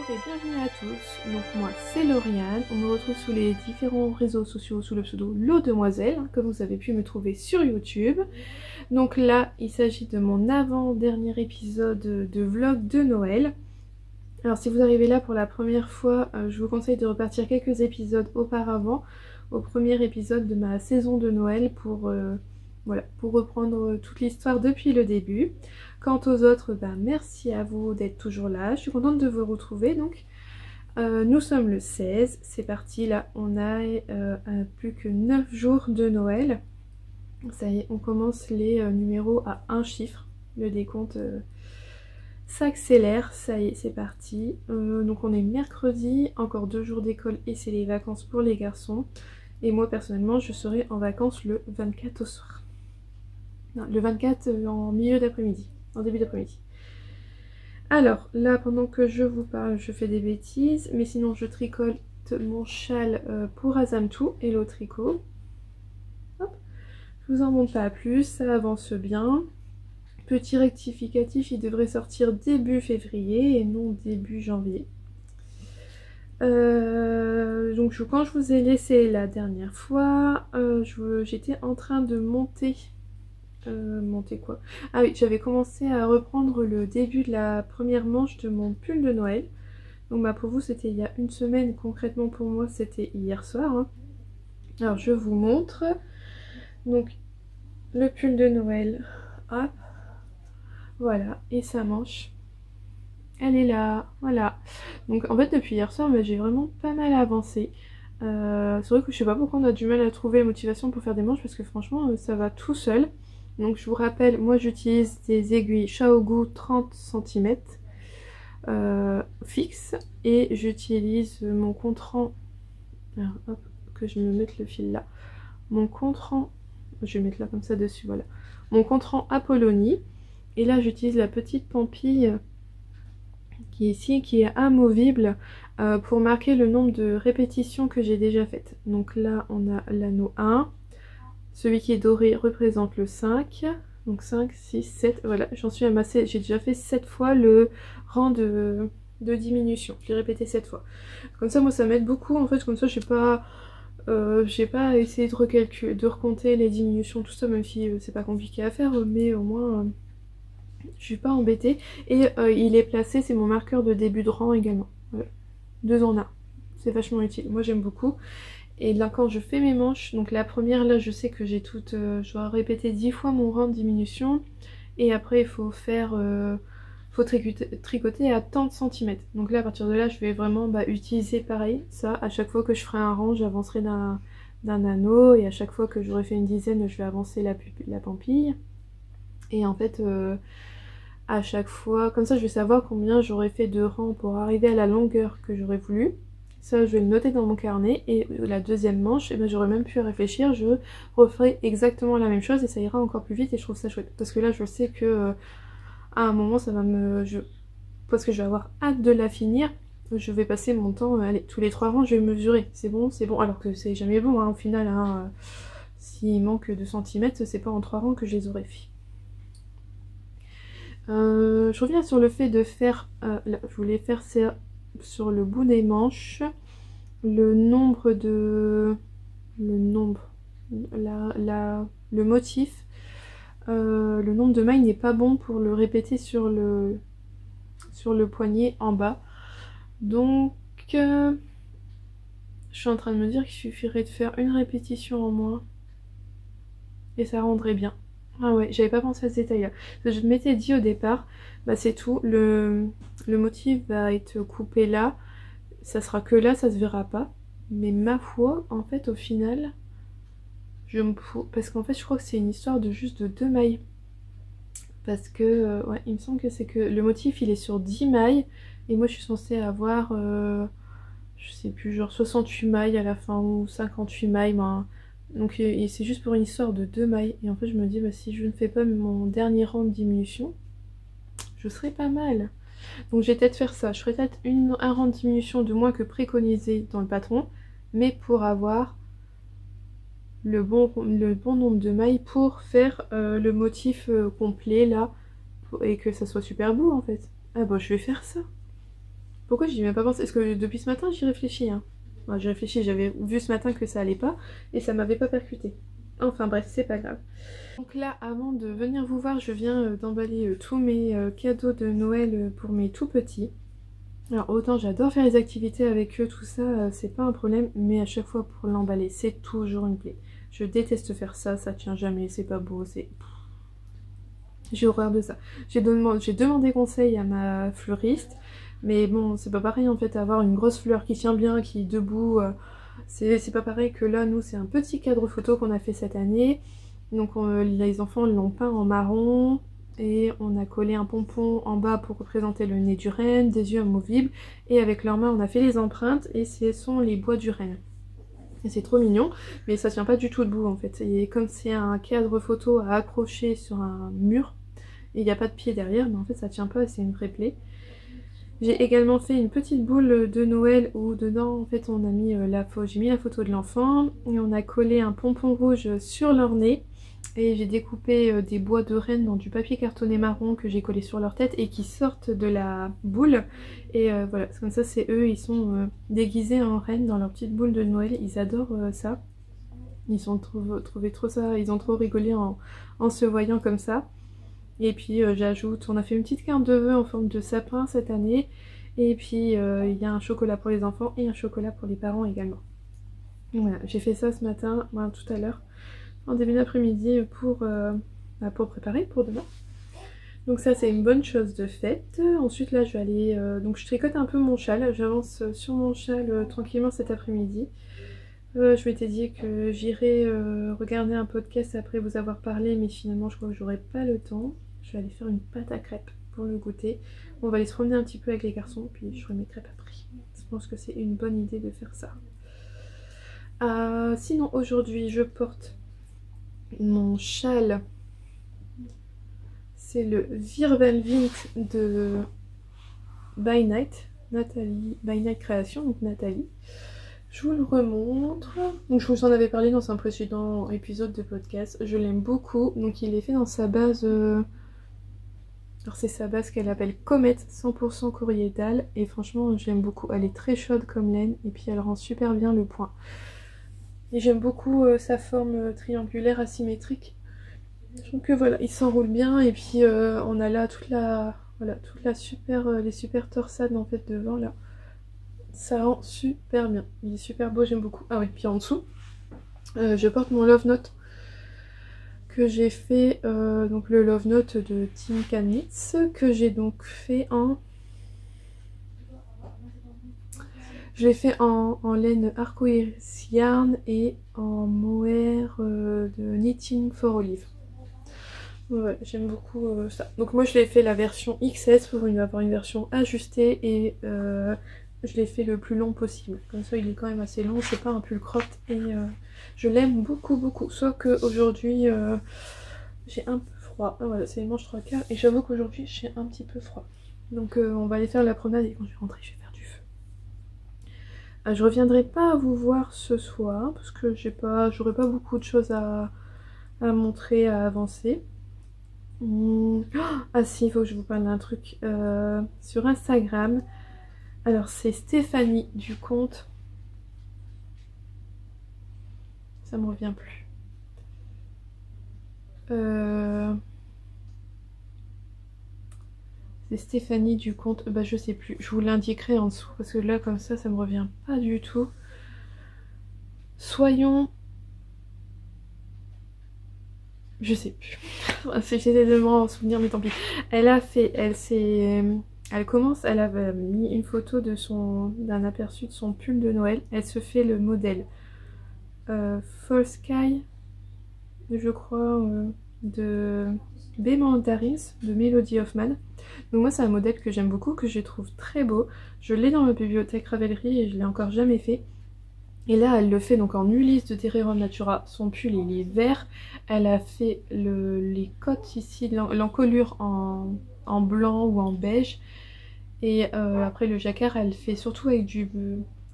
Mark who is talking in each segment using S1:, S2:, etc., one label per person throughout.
S1: Et bienvenue à tous, donc moi c'est Lauriane, on me retrouve sous les différents réseaux sociaux sous le pseudo Lodemoiselle, comme vous avez pu me trouver sur YouTube. Donc là il s'agit de mon avant-dernier épisode de vlog de Noël. Alors si vous arrivez là pour la première fois, je vous conseille de repartir quelques épisodes auparavant, au premier épisode de ma saison de Noël pour reprendre toute l'histoire depuis le début. Quant aux autres, merci à vous d'être toujours là, je suis contente de vous retrouver donc. Nous sommes le 16, c'est parti, là on a plus que 9 jours de Noël. Ça y est, on commence les numéros à un chiffre, le décompte s'accélère, ça y est, c'est parti. Donc on est mercredi, encore 2 jours d'école et c'est les vacances pour les garçons. Et moi personnellement je serai en vacances le 24 au soir. Non, le 24 en milieu d'après-midi, en début d'après-midi. Alors là pendant que je vous parle je fais des bêtises, mais sinon je tricote mon châle pour Azamtou et le tricot. Hop. Je vous en montre pas plus, ça avance bien. Petit rectificatif, il devrait sortir début février et non début janvier. Donc quand je vous ai laissé la dernière fois, j'étais en train de monter... monter quoi? Ah oui, j'avais commencé à reprendre le début de la première manche de mon pull de Noël. Donc pour vous c'était il y a une semaine, concrètement pour moi c'était hier soir. Hein. Alors je vous montre. Donc le pull de Noël, hop. Voilà, et sa manche, elle est là, voilà. Donc en fait depuis hier soir, j'ai vraiment pas mal avancé. C'est vrai que je sais pas pourquoi on a du mal à trouver la motivation pour faire des manches, parce que franchement ça va tout seul. Donc je vous rappelle, moi j'utilise des aiguilles Shaogu 30 cm fixes, et j'utilise mon contre-rang, alors hop, que je me mette le fil là, mon contre-rang, je vais mettre là comme ça dessus, voilà, mon contre-rang Apollonie. Et là j'utilise la petite pampille qui est ici, qui est amovible pour marquer le nombre de répétitions que j'ai déjà faites. Donc là on a l'anneau 1, celui qui est doré représente le 5, donc 5, 6, 7, voilà, j'en suis amassée, j'ai déjà fait 7 fois le rang de diminution, je l'ai répété 7 fois. Comme ça moi ça m'aide beaucoup en fait, comme ça j'ai pas à essayer de recompter les diminutions, tout ça, même si c'est pas compliqué à faire, mais au moins... je suis pas embêtée. Et il est placé, c'est mon marqueur de début de rang également. Voilà. 2 en 1. C'est vachement utile. Moi j'aime beaucoup. Et là quand je fais mes manches, donc la première là je sais que j'ai toute... je dois répéter 10 fois mon rang de diminution. Et après il faut faire... faut tricoter à tant de centimètres. Donc là à partir de là je vais vraiment utiliser pareil. Ça, à chaque fois que je ferai un rang, j'avancerai d'un anneau. Et à chaque fois que j'aurai fait une dizaine, je vais avancer la pampille. Et en fait... à chaque fois, comme ça je vais savoir combien j'aurais fait de rangs pour arriver à la longueur que j'aurais voulu. Ça je vais le noter dans mon carnet, et la deuxième manche, j'aurais même pu réfléchir, je referai exactement la même chose et ça ira encore plus vite, et je trouve ça chouette. Parce que là je sais que à un moment ça va parce que je vais avoir hâte de la finir, je vais passer mon temps, allez, tous les 3 rangs je vais mesurer, c'est bon, alors que c'est jamais bon hein, au final, hein, s'il manque 2 cm, c'est pas en 3 rangs que je les aurais fait. Je reviens sur le fait de faire, là, je voulais faire ça sur le bout des manches, le motif, le nombre de mailles n'est pas bon pour le répéter sur le poignet en bas. Donc je suis en train de me dire qu'il suffirait de faire une répétition en moins et ça rendrait bien. Ah ouais, j'avais pas pensé à ce détail là. Je m'étais dit au départ, c'est tout, le motif va être coupé là, ça sera que là, ça se verra pas. Mais ma foi, en fait au final, parce qu'en fait je crois que c'est une histoire de juste de 2 mailles. Parce que, ouais, il me semble que c'est que le motif il est sur 10 mailles, et moi je suis censée avoir, je sais plus, genre 68 mailles à la fin, ou 58 mailles, donc c'est juste pour une histoire de 2 mailles. Et en fait je me dis si je ne fais pas mon dernier rang de diminution, je serai pas mal. Donc je vais peut-être faire ça, je ferai peut-être un rang de diminution de moins que préconisé dans le patron, mais pour avoir le bon nombre de mailles pour faire le motif complet là, et que ça soit super beau en fait. Ah je vais faire ça. Pourquoi j'y ai même pas pensé? Parce que depuis ce matin j'y réfléchis, hein. Enfin, j'y réfléchis, j'avais vu ce matin que ça allait pas et ça m'avait pas percuté. Enfin bref, c'est pas grave. Donc là, avant de venir vous voir, je viens d'emballer tous mes cadeaux de Noël pour mes tout petits. Alors autant j'adore faire les activités avec eux, tout ça, c'est pas un problème, mais à chaque fois pour l'emballer, c'est toujours une plaie. Je déteste faire ça, ça tient jamais, c'est pas beau, c'est... J'ai horreur de ça. J'ai demandé conseil à ma fleuriste, mais bon, c'est pas pareil en fait, avoir une grosse fleur qui tient bien, qui est debout, c'est pas pareil que là, nous c'est un petit cadre photo qu'on a fait cette année. Donc les enfants l'ont peint en marron, et on a collé un pompon en bas pour représenter le nez du renne, des yeux amovibles, et avec leurs mains on a fait les empreintes, et ce sont les bois du renne. Et c'est trop mignon, mais ça tient pas du tout debout en fait. Et comme c'est un cadre photo à accrocher sur un mur, et il n'y a pas de pied derrière, mais en fait ça tient pas et c'est une vraie plaie. J'ai également fait une petite boule de Noël où dedans en fait on a mis j'ai mis la photo de l'enfant et on a collé un pompon rouge sur leur nez. Et j'ai découpé des bois de renne dans du papier cartonné marron que j'ai collé sur leur tête et qui sortent de la boule. Et voilà, comme ça c'est eux, ils sont déguisés en reine dans leur petite boule de Noël. Ils adorent ça. Ils ont trouvé trop ça, ils ont trop rigolé en se voyant comme ça. Et puis j'ajoute, on a fait une petite carte de vœux en forme de sapin cette année. Et puis il y a un chocolat pour les enfants et un chocolat pour les parents également. Voilà, j'ai fait ça ce matin, tout à l'heure, en début d'après-midi pour préparer pour demain. Donc ça c'est une bonne chose de faite. Ensuite là je vais aller, donc je tricote un peu mon châle, j'avance sur mon châle tranquillement cet après-midi. Je m'étais dit que j'irais regarder un podcast après vous avoir parlé, mais finalement je crois que j'aurai pas le temps. Je vais aller faire une pâte à crêpes pour le goûter. On va aller se promener un petit peu avec les garçons, puis je ferai mes crêpes après. Je pense que c'est une bonne idée de faire ça. Sinon aujourd'hui je porte mon châle, c'est le Virvelvint de By Night, Nathalie, By Night Création, donc Nathalie. Je vous le remontre. Donc je vous en avais parlé dans un précédent épisode de podcast. Je l'aime beaucoup. Donc il est fait dans sa base. Alors c'est sa base qu'elle appelle Comet 100% coriétale. Et franchement j'aime beaucoup. Elle est très chaude comme laine. Et puis elle rend super bien le point. Et j'aime beaucoup sa forme triangulaire asymétrique. Je trouve que voilà, il s'enroule bien. Et puis on a là toute la les super torsades en fait devant là. Ça rend super bien, il est super beau, j'aime beaucoup. Ah oui, puis en dessous, je porte mon Love Note que j'ai fait, donc le Love Note de Team Knits, que j'ai donc fait en... Je l'ai fait en laine Arcoiris Yarn et en mohair de Knitting for Olive. Ouais, j'aime beaucoup ça. Donc moi je l'ai fait la version XS pour avoir une version ajustée et... je l'ai fait le plus long possible, comme ça il est quand même assez long, c'est pas un pull cropped et je l'aime beaucoup beaucoup. Sauf qu'aujourd'hui j'ai un peu froid, voilà c'est les manches 3/4 et j'avoue qu'aujourd'hui j'ai un petit peu froid. Donc on va aller faire la promenade et quand je vais rentrer je vais faire du feu. Je reviendrai pas vous voir ce soir parce que j'aurai pas beaucoup de choses à montrer, à avancer. Ah si, il faut que je vous parle d'un truc sur Instagram. Alors c'est Stéphanie du compte, ça me revient plus. C'est Stéphanie du compte, bah je sais plus, je vous l'indiquerai en dessous parce que là comme ça me revient pas du tout. Soyons... Je sais plus. J'essaie de m'en souvenir mais tant pis. Elle a fait, elle a mis une photo de d'un aperçu de son pull de Noël. Elle se fait le modèle Fall Sky, je crois, de B Mandarins de Melody Hoffman. Donc moi c'est un modèle que j'aime beaucoup, que je trouve très beau. Je l'ai dans ma bibliothèque Ravelry et je l'ai encore jamais fait. Et là elle le fait donc en Ulysse de Terrerum Natura. Son pull il est vert. Elle a fait les côtes ici, l'encolure en blanc ou en beige. Et après le jacquard elle fait surtout avec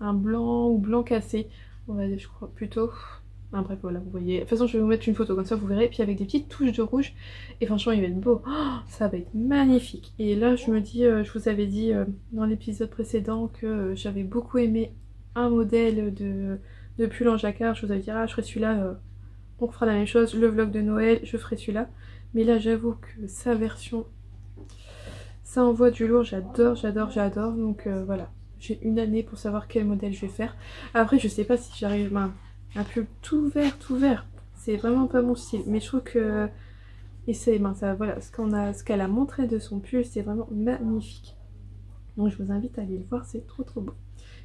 S1: un blanc ou blanc cassé. On va dire, je crois plutôt. Enfin, bref, voilà, vous voyez. De toute façon, je vais vous mettre une photo comme ça, vous verrez. Puis avec des petites touches de rouge. Et franchement, il va être beau. Oh, ça va être magnifique. Et là, je me dis, je vous avais dit dans l'épisode précédent que j'avais beaucoup aimé un modèle de pull en jacquard. Je vous avais dit, ah, je ferai celui-là. On fera la même chose. Le vlog de Noël, je ferai celui-là. Mais là, j'avoue que sa version, ça envoie du lourd. J'adore, j'adore, j'adore. Donc voilà. J'ai une année pour savoir quel modèle je vais faire. Après, je sais pas si j'arrive... un pull tout vert, tout vert. C'est vraiment pas mon style. Mais je trouve que... Et c'est... Ben, ça, voilà, ce qu'elle a montré de son pull, c'est vraiment magnifique. Donc je vous invite à aller le voir, c'est trop trop beau.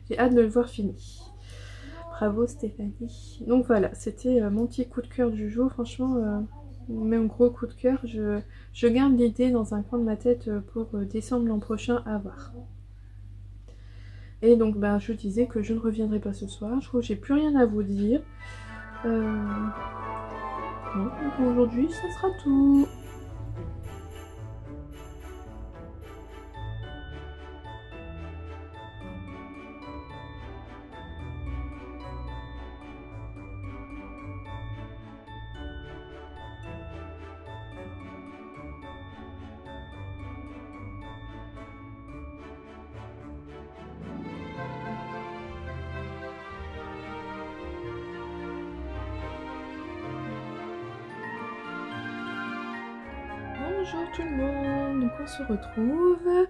S1: J'ai hâte de le voir fini. Bravo Stéphanie. Donc voilà, c'était mon petit coup de cœur du jour. Franchement, même gros coup de cœur. Je garde l'idée dans un coin de ma tête pour décembre l'an prochain à voir. Et donc bah, je disais que je ne reviendrai pas ce soir. Je trouve que j'ai plus rien à vous dire. Non, donc aujourd'hui ça sera tout. Bonjour tout le monde, donc on se retrouve.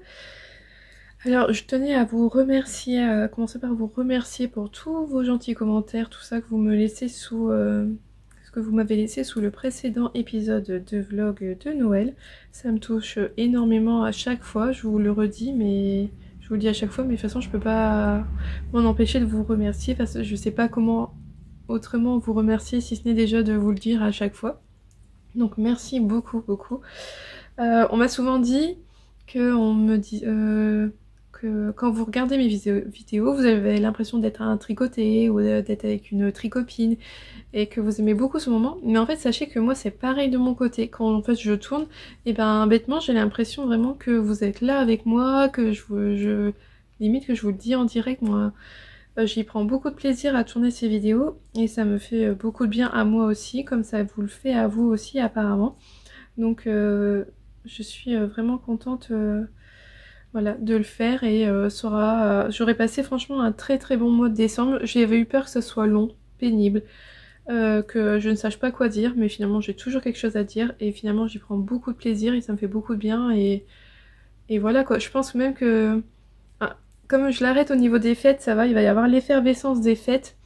S1: Alors je tenais à vous remercier, à commencer par vous remercier pour tous vos gentils commentaires, tout ça que vous me laissez sous... ce que vous m'avez laissé sous le précédent épisode de vlog de Noël. Ça me touche énormément à chaque fois, je vous le redis, mais... Je vous le dis à chaque fois, mais de toute façon je peux pas m'en empêcher de vous remercier parce que je sais pas comment autrement vous remercier si ce n'est déjà de vous le dire à chaque fois. Donc merci beaucoup beaucoup. On m'a souvent dit que quand vous regardez mes vidéos, vous avez l'impression d'être un tricoté ou d'être avec une tricopine et que vous aimez beaucoup ce moment. Mais en fait, sachez que moi, c'est pareil de mon côté. Quand en fait je tourne, et ben bêtement, j'ai l'impression vraiment que vous êtes là avec moi, que limite que je vous le dis en direct, moi. J'y prends beaucoup de plaisir à tourner ces vidéos et ça me fait beaucoup de bien à moi aussi, comme ça vous le fait à vous aussi apparemment. Donc je suis vraiment contente voilà, de le faire et j'aurais passé franchement un très très bon mois de décembre. J'avais eu peur que ça soit long, pénible, que je ne sache pas quoi dire, mais finalement j'ai toujours quelque chose à dire et finalement j'y prends beaucoup de plaisir et ça me fait beaucoup de bien et voilà quoi. Je pense même que... Comme je l'arrête au niveau des fêtes, ça va, il va y avoir l'effervescence des fêtes.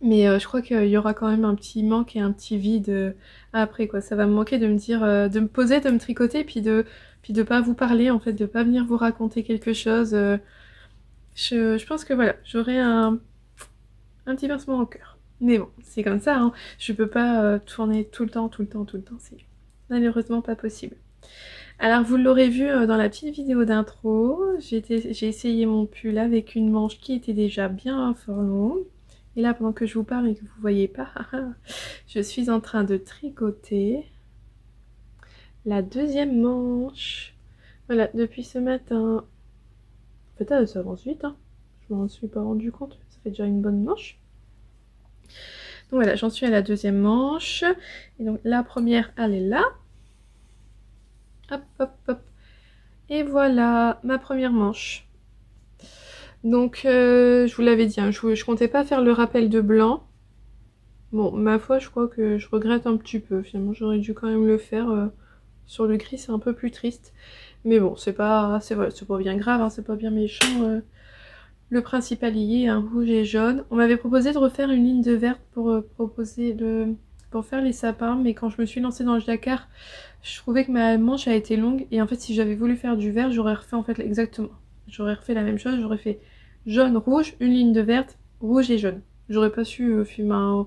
S1: Mais je crois qu'il y aura quand même un petit manque et un petit vide après quoi. Ça va me manquer de me dire, de me poser, de me tricoter, puis de pas vous parler en fait, de pas venir vous raconter quelque chose. Je pense que voilà, j'aurai un petit pincement au cœur. Mais bon, c'est comme ça, hein. Je peux pas tourner tout le temps, c'est malheureusement pas possible. Alors vous l'aurez vu dans la petite vidéo d'intro, j'ai essayé mon pull avec une manche qui était déjà bien fort longue. Et là pendant que je vous parle et que vous voyez pas, je suis en train de tricoter la deuxième manche. Voilà, depuis ce matin. En fait ça avance vite, hein. Je m'en suis pas rendu compte, ça fait déjà une bonne manche. Donc voilà, j'en suis à la deuxième manche. Et donc la première, elle est là. Hop, hop, hop. Et voilà, ma première manche. Donc, je vous l'avais dit, hein, je comptais pas faire le rappel de blanc. Bon, ma foi, je crois que je regrette un petit peu. Finalement, j'aurais dû quand même le faire. Sur le gris, c'est un peu plus triste. Mais bon, c'est pas bien grave, hein, c'est pas bien méchant. Le principal y est, un rouge et jaune. On m'avait proposé de refaire une ligne de verte pour pour faire les sapins, mais quand je me suis lancée dans le jacquard, je trouvais que ma manche a été longue et en fait si j'avais voulu faire du vert, j'aurais refait en fait exactement. J'aurais refait la même chose, j'aurais fait jaune, rouge, une ligne de verte, rouge et jaune. J'aurais pas su filmer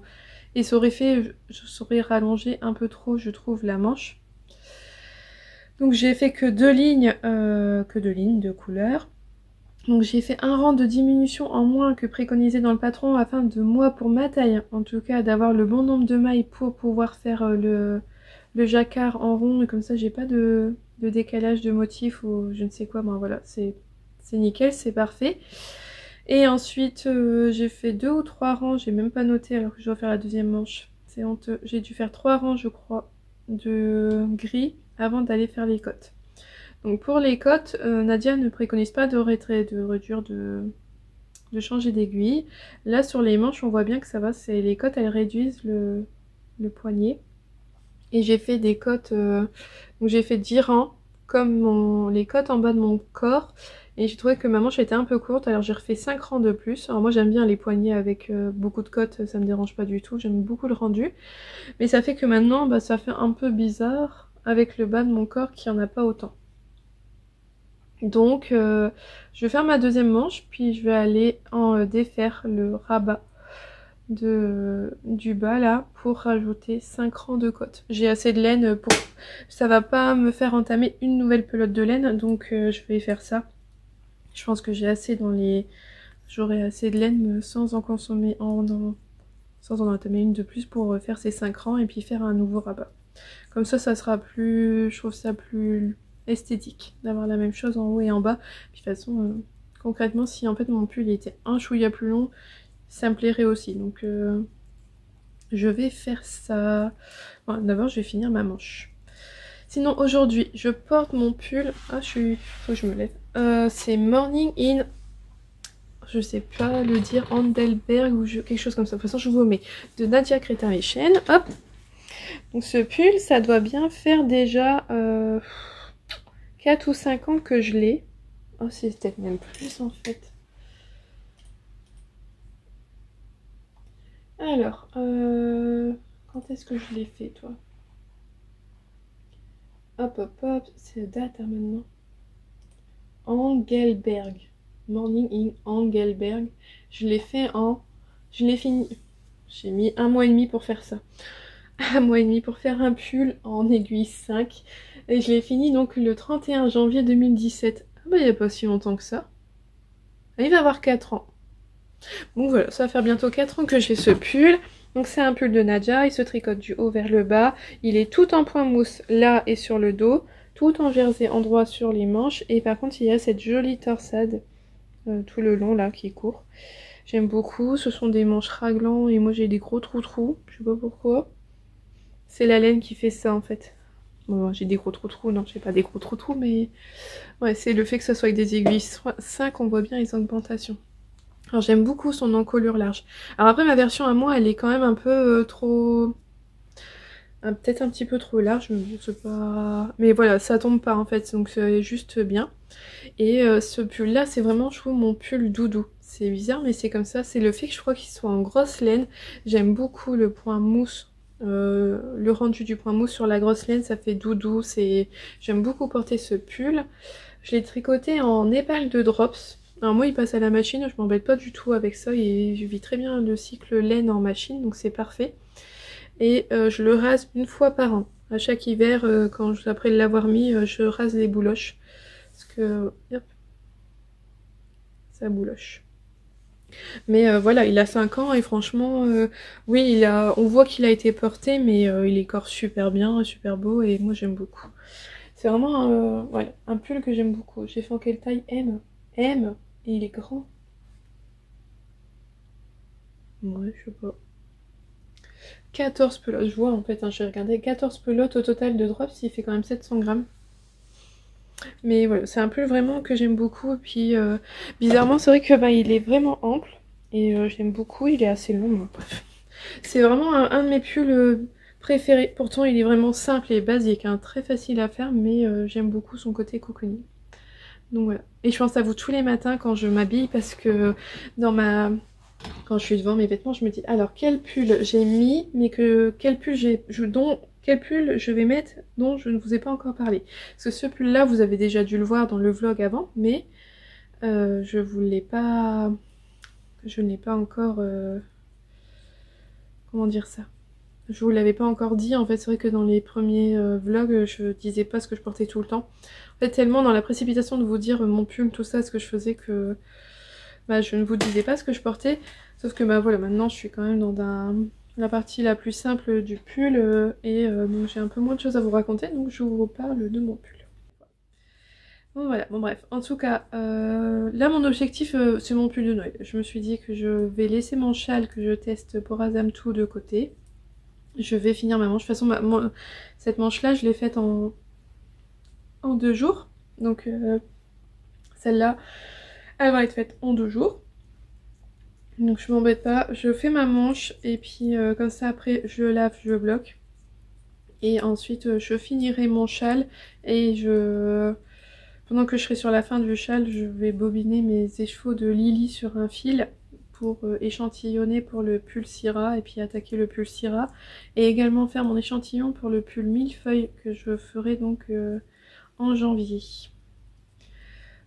S1: et ça aurait rallongé un peu trop je trouve la manche. Donc j'ai fait que deux lignes de couleurs. Donc j'ai fait un rang de diminution en moins que préconisé dans le patron afin de moi pour ma taille, en tout cas d'avoir le bon nombre de mailles pour pouvoir faire le jacquard en rond et comme ça j'ai pas de décalage de motif ou je ne sais quoi. Ben voilà, c'est nickel, c'est parfait. Et ensuite j'ai fait 2 ou 3 rangs, j'ai même pas noté alors que je dois faire la deuxième manche. C'est honteux. J'ai dû faire 3 rangs je crois de gris avant d'aller faire les côtes. Donc pour les côtes, Nadia ne préconise pas de réduire, de changer d'aiguille. Là sur les manches on voit bien que ça va, c'est les côtes elles réduisent le poignet. Et j'ai fait des côtes, donc j'ai fait 10 rangs comme les côtes en bas de mon corps. Et j'ai trouvé que ma manche était un peu courte, alors j'ai refait 5 rangs de plus. Alors moi j'aime bien les poignets avec beaucoup de côtes, ça me dérange pas du tout, j'aime beaucoup le rendu. Mais ça fait que maintenant bah, ça fait un peu bizarre avec le bas de mon corps qui en a pas autant. Donc je vais faire ma deuxième manche, puis je vais aller en défaire le rabat du bas là pour rajouter 5 rangs de côtes. J'ai assez de laine pour... Ça va pas me faire entamer une nouvelle pelote de laine, donc je vais faire ça. Je pense que j'ai assez dans les... J'aurai assez de laine sans en consommer sans en entamer une de plus pour faire ces 5 rangs et puis faire un nouveau rabat. Comme ça sera plus... Je trouve ça plus esthétique d'avoir la même chose en haut et en bas. Puis de toute façon, concrètement, si en fait mon pull était un chouïa plus long, ça me plairait aussi. Donc je vais faire ça. Bon, d'abord je vais finir ma manche. Sinon aujourd'hui je porte mon pull. Ah faut que je me lève. C'est Morning In. Je sais pas le dire, Andelberg ou quelque chose comme ça. De toute façon je vous mets de Nadia Crétin-Méchène. Hop. Donc ce pull ça doit bien faire déjà 4 ou 5 ans que je l'ai. Oh c'est peut-être même plus en fait. Alors, quand est-ce que je l'ai fait, toi? Hop, hop, hop, c'est date hein, maintenant. Engelberg. Morning in Engelberg. Je l'ai fait en... Je l'ai fini. J'ai mis 1 mois et demi pour faire ça. 1 mois et demi pour faire un pull en aiguille 5. Et je l'ai fini donc le 31 janvier 2017. Ah bah il n'y a pas si longtemps que ça. Il va avoir 4 ans. Donc voilà, ça va faire bientôt 4 ans que j'ai ce pull. Donc c'est un pull de Nadia, il se tricote du haut vers le bas. Il est tout en point mousse là et sur le dos, tout en jersey endroit sur les manches. Et par contre il y a cette jolie torsade tout le long là qui court. J'aime beaucoup, ce sont des manches raglans et moi j'ai des gros trous, je sais pas pourquoi. C'est la laine qui fait ça en fait. Bon, j'ai des gros trous, non j'ai pas des gros trous, mais ouais c'est le fait que ça soit avec des aiguilles 5, on voit bien les augmentations. Alors j'aime beaucoup son encolure large. Alors après ma version à moi elle est quand même un peu trop... peut-être un petit peu trop large, mais bon c'est pas... Mais voilà ça tombe pas en fait donc c'est juste bien. Et ce pull là c'est vraiment je trouve mon pull doudou. C'est bizarre mais c'est comme ça, c'est le fait que je crois qu'il soit en grosse laine. J'aime beaucoup le point mousse. Le rendu du point mousse sur la grosse laine ça fait doudou. J'aime beaucoup porter ce pull. Je l'ai tricoté en épingle de drops. Alors moi il passe à la machine, je m'embête pas du tout avec ça, et je vis très bien le cycle laine en machine, donc c'est parfait. Et je le rase une fois par an. À chaque hiver, après l'avoir mis, je rase les bouloches. Parce que, hop, ça bouloche. Mais voilà, il a 5 ans et franchement, oui, on voit qu'il a été porté, mais il est corps super bien, super beau, et moi j'aime beaucoup. C'est vraiment voilà, un pull que j'aime beaucoup. J'ai fait en quelle taille? M. M. Et il est grand. Ouais, je sais pas. 14 pelotes, je vois en fait, hein, j'ai regardé. 14 pelotes au total de drops, il fait quand même 700 grammes. Mais voilà, c'est un pull vraiment que j'aime beaucoup. Et puis bizarrement, c'est vrai que bah, il est vraiment ample. Et j'aime beaucoup, il est assez long. Bon, bref. C'est vraiment un de mes pulls préférés. Pourtant, il est vraiment simple et basique, hein, très facile à faire. Mais j'aime beaucoup son côté cocooning. Donc voilà. Et je pense à vous tous les matins quand je m'habille parce que quand je suis devant mes vêtements, je me dis alors quel pull j'ai mis, mais quel pull je vais mettre dont je ne vous ai pas encore parlé. Parce que ce pull là, vous avez déjà dû le voir dans le vlog avant, mais je ne l'ai pas encore... comment dire ça? Je vous l'avais pas encore dit, en fait c'est vrai que dans les premiers vlogs je disais pas ce que je portais tout le temps. En fait tellement dans la précipitation de vous dire mon pull, tout ça, ce que je faisais que bah, je ne vous disais pas ce que je portais. Sauf que bah voilà, maintenant je suis quand même dans la partie la plus simple du pull et donc j'ai un peu moins de choses à vous raconter, donc je vous parle de mon pull. Bon voilà, bon bref, en tout cas, là mon objectif c'est mon pull de Noël. Je me suis dit que je vais laisser mon châle que je teste pour Azamtou de côté. Je vais finir ma manche, de toute façon cette manche là je l'ai faite en 2 jours. Donc celle-là elle va être faite en 2 jours. Donc je m'embête pas, je fais ma manche et puis comme ça après je lave, je bloque. Et ensuite je finirai mon châle et pendant que je serai sur la fin du châle, je vais bobiner mes écheveaux de Lily sur un fil pour échantillonner pour le pull Syrah et puis attaquer le pull Syrah. Et également faire mon échantillon pour le pull millefeuille que je ferai donc en janvier.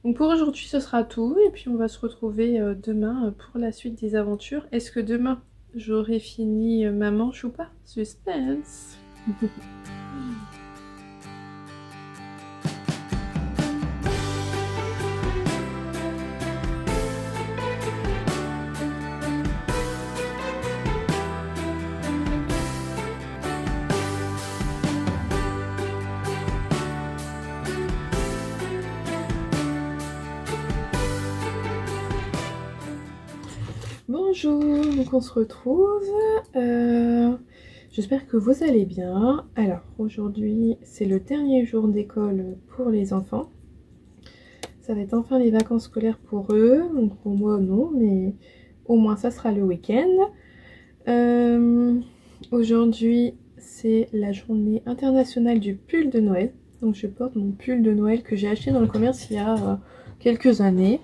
S1: Donc pour aujourd'hui ce sera tout et puis on va se retrouver demain pour la suite des aventures. Est-ce que demain j'aurai fini ma manche ou pas? Suspense. Bonjour, donc on se retrouve, j'espère que vous allez bien. Alors aujourd'hui c'est le dernier jour d'école pour les enfants, ça va être enfin les vacances scolaires pour eux, donc pour moi non, mais au moins ça sera le week-end. Aujourd'hui c'est la journée internationale du pull de Noël, donc je porte mon pull de Noël que j'ai acheté dans le commerce il y a quelques années.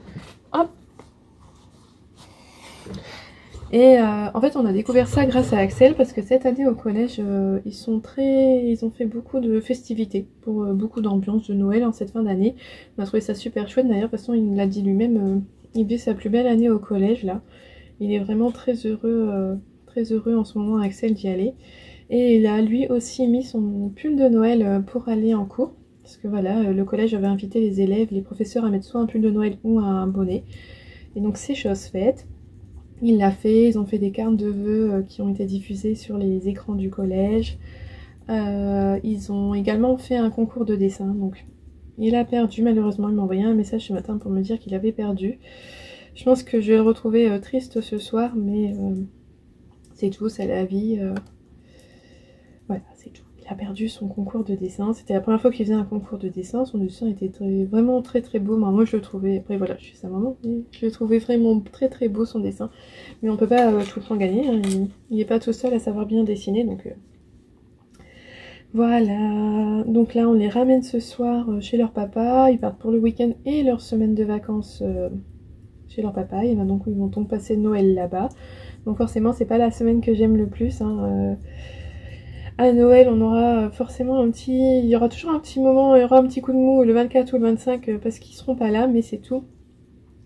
S1: Hop. Et en fait on a découvert ça grâce à Axel parce que cette année au collège ils ont fait beaucoup de festivités pour beaucoup d'ambiance de Noël en cette fin d'année. On a trouvé ça super chouette d'ailleurs, de toute façon il l'a dit lui-même, il vit sa plus belle année au collège là. Il est vraiment très heureux en ce moment Axel d'y aller. Et il a lui aussi mis son pull de Noël pour aller en cours. Parce que voilà, le collège avait invité les élèves, les professeurs à mettre soit un pull de Noël ou un bonnet. Et donc c'est chose faite. Il l'a fait, ils ont fait des cartes de vœux qui ont été diffusées sur les écrans du collège. Ils ont également fait un concours de dessin. Donc il a perdu malheureusement, il m'a envoyé un message ce matin pour me dire qu'il avait perdu. Je pense que je vais le retrouver triste ce soir, mais c'est tout, c'est la vie. Voilà, c'est tout. Il a perdu son concours de dessin. C'était la première fois qu'il faisait un concours de dessin. Son dessin était vraiment très très beau. Moi je le trouvais, après voilà, je suis sa maman, mais je le trouvais vraiment très très beau son dessin. Mais on peut pas tout le temps gagner, hein. Il n'est pas tout seul à savoir bien dessiner, donc voilà. Donc là on les ramène ce soir chez leur papa. Ils partent pour le week-end et leur semaine de vacances chez leur papa. Et ben donc ils vont donc passer Noël là-bas. Donc forcément c'est pas la semaine que j'aime le plus, hein. À Noël, on aura forcément il y aura toujours un petit moment, il y aura un petit coup de mou le 24 ou le 25 parce qu'ils seront pas là, mais c'est tout.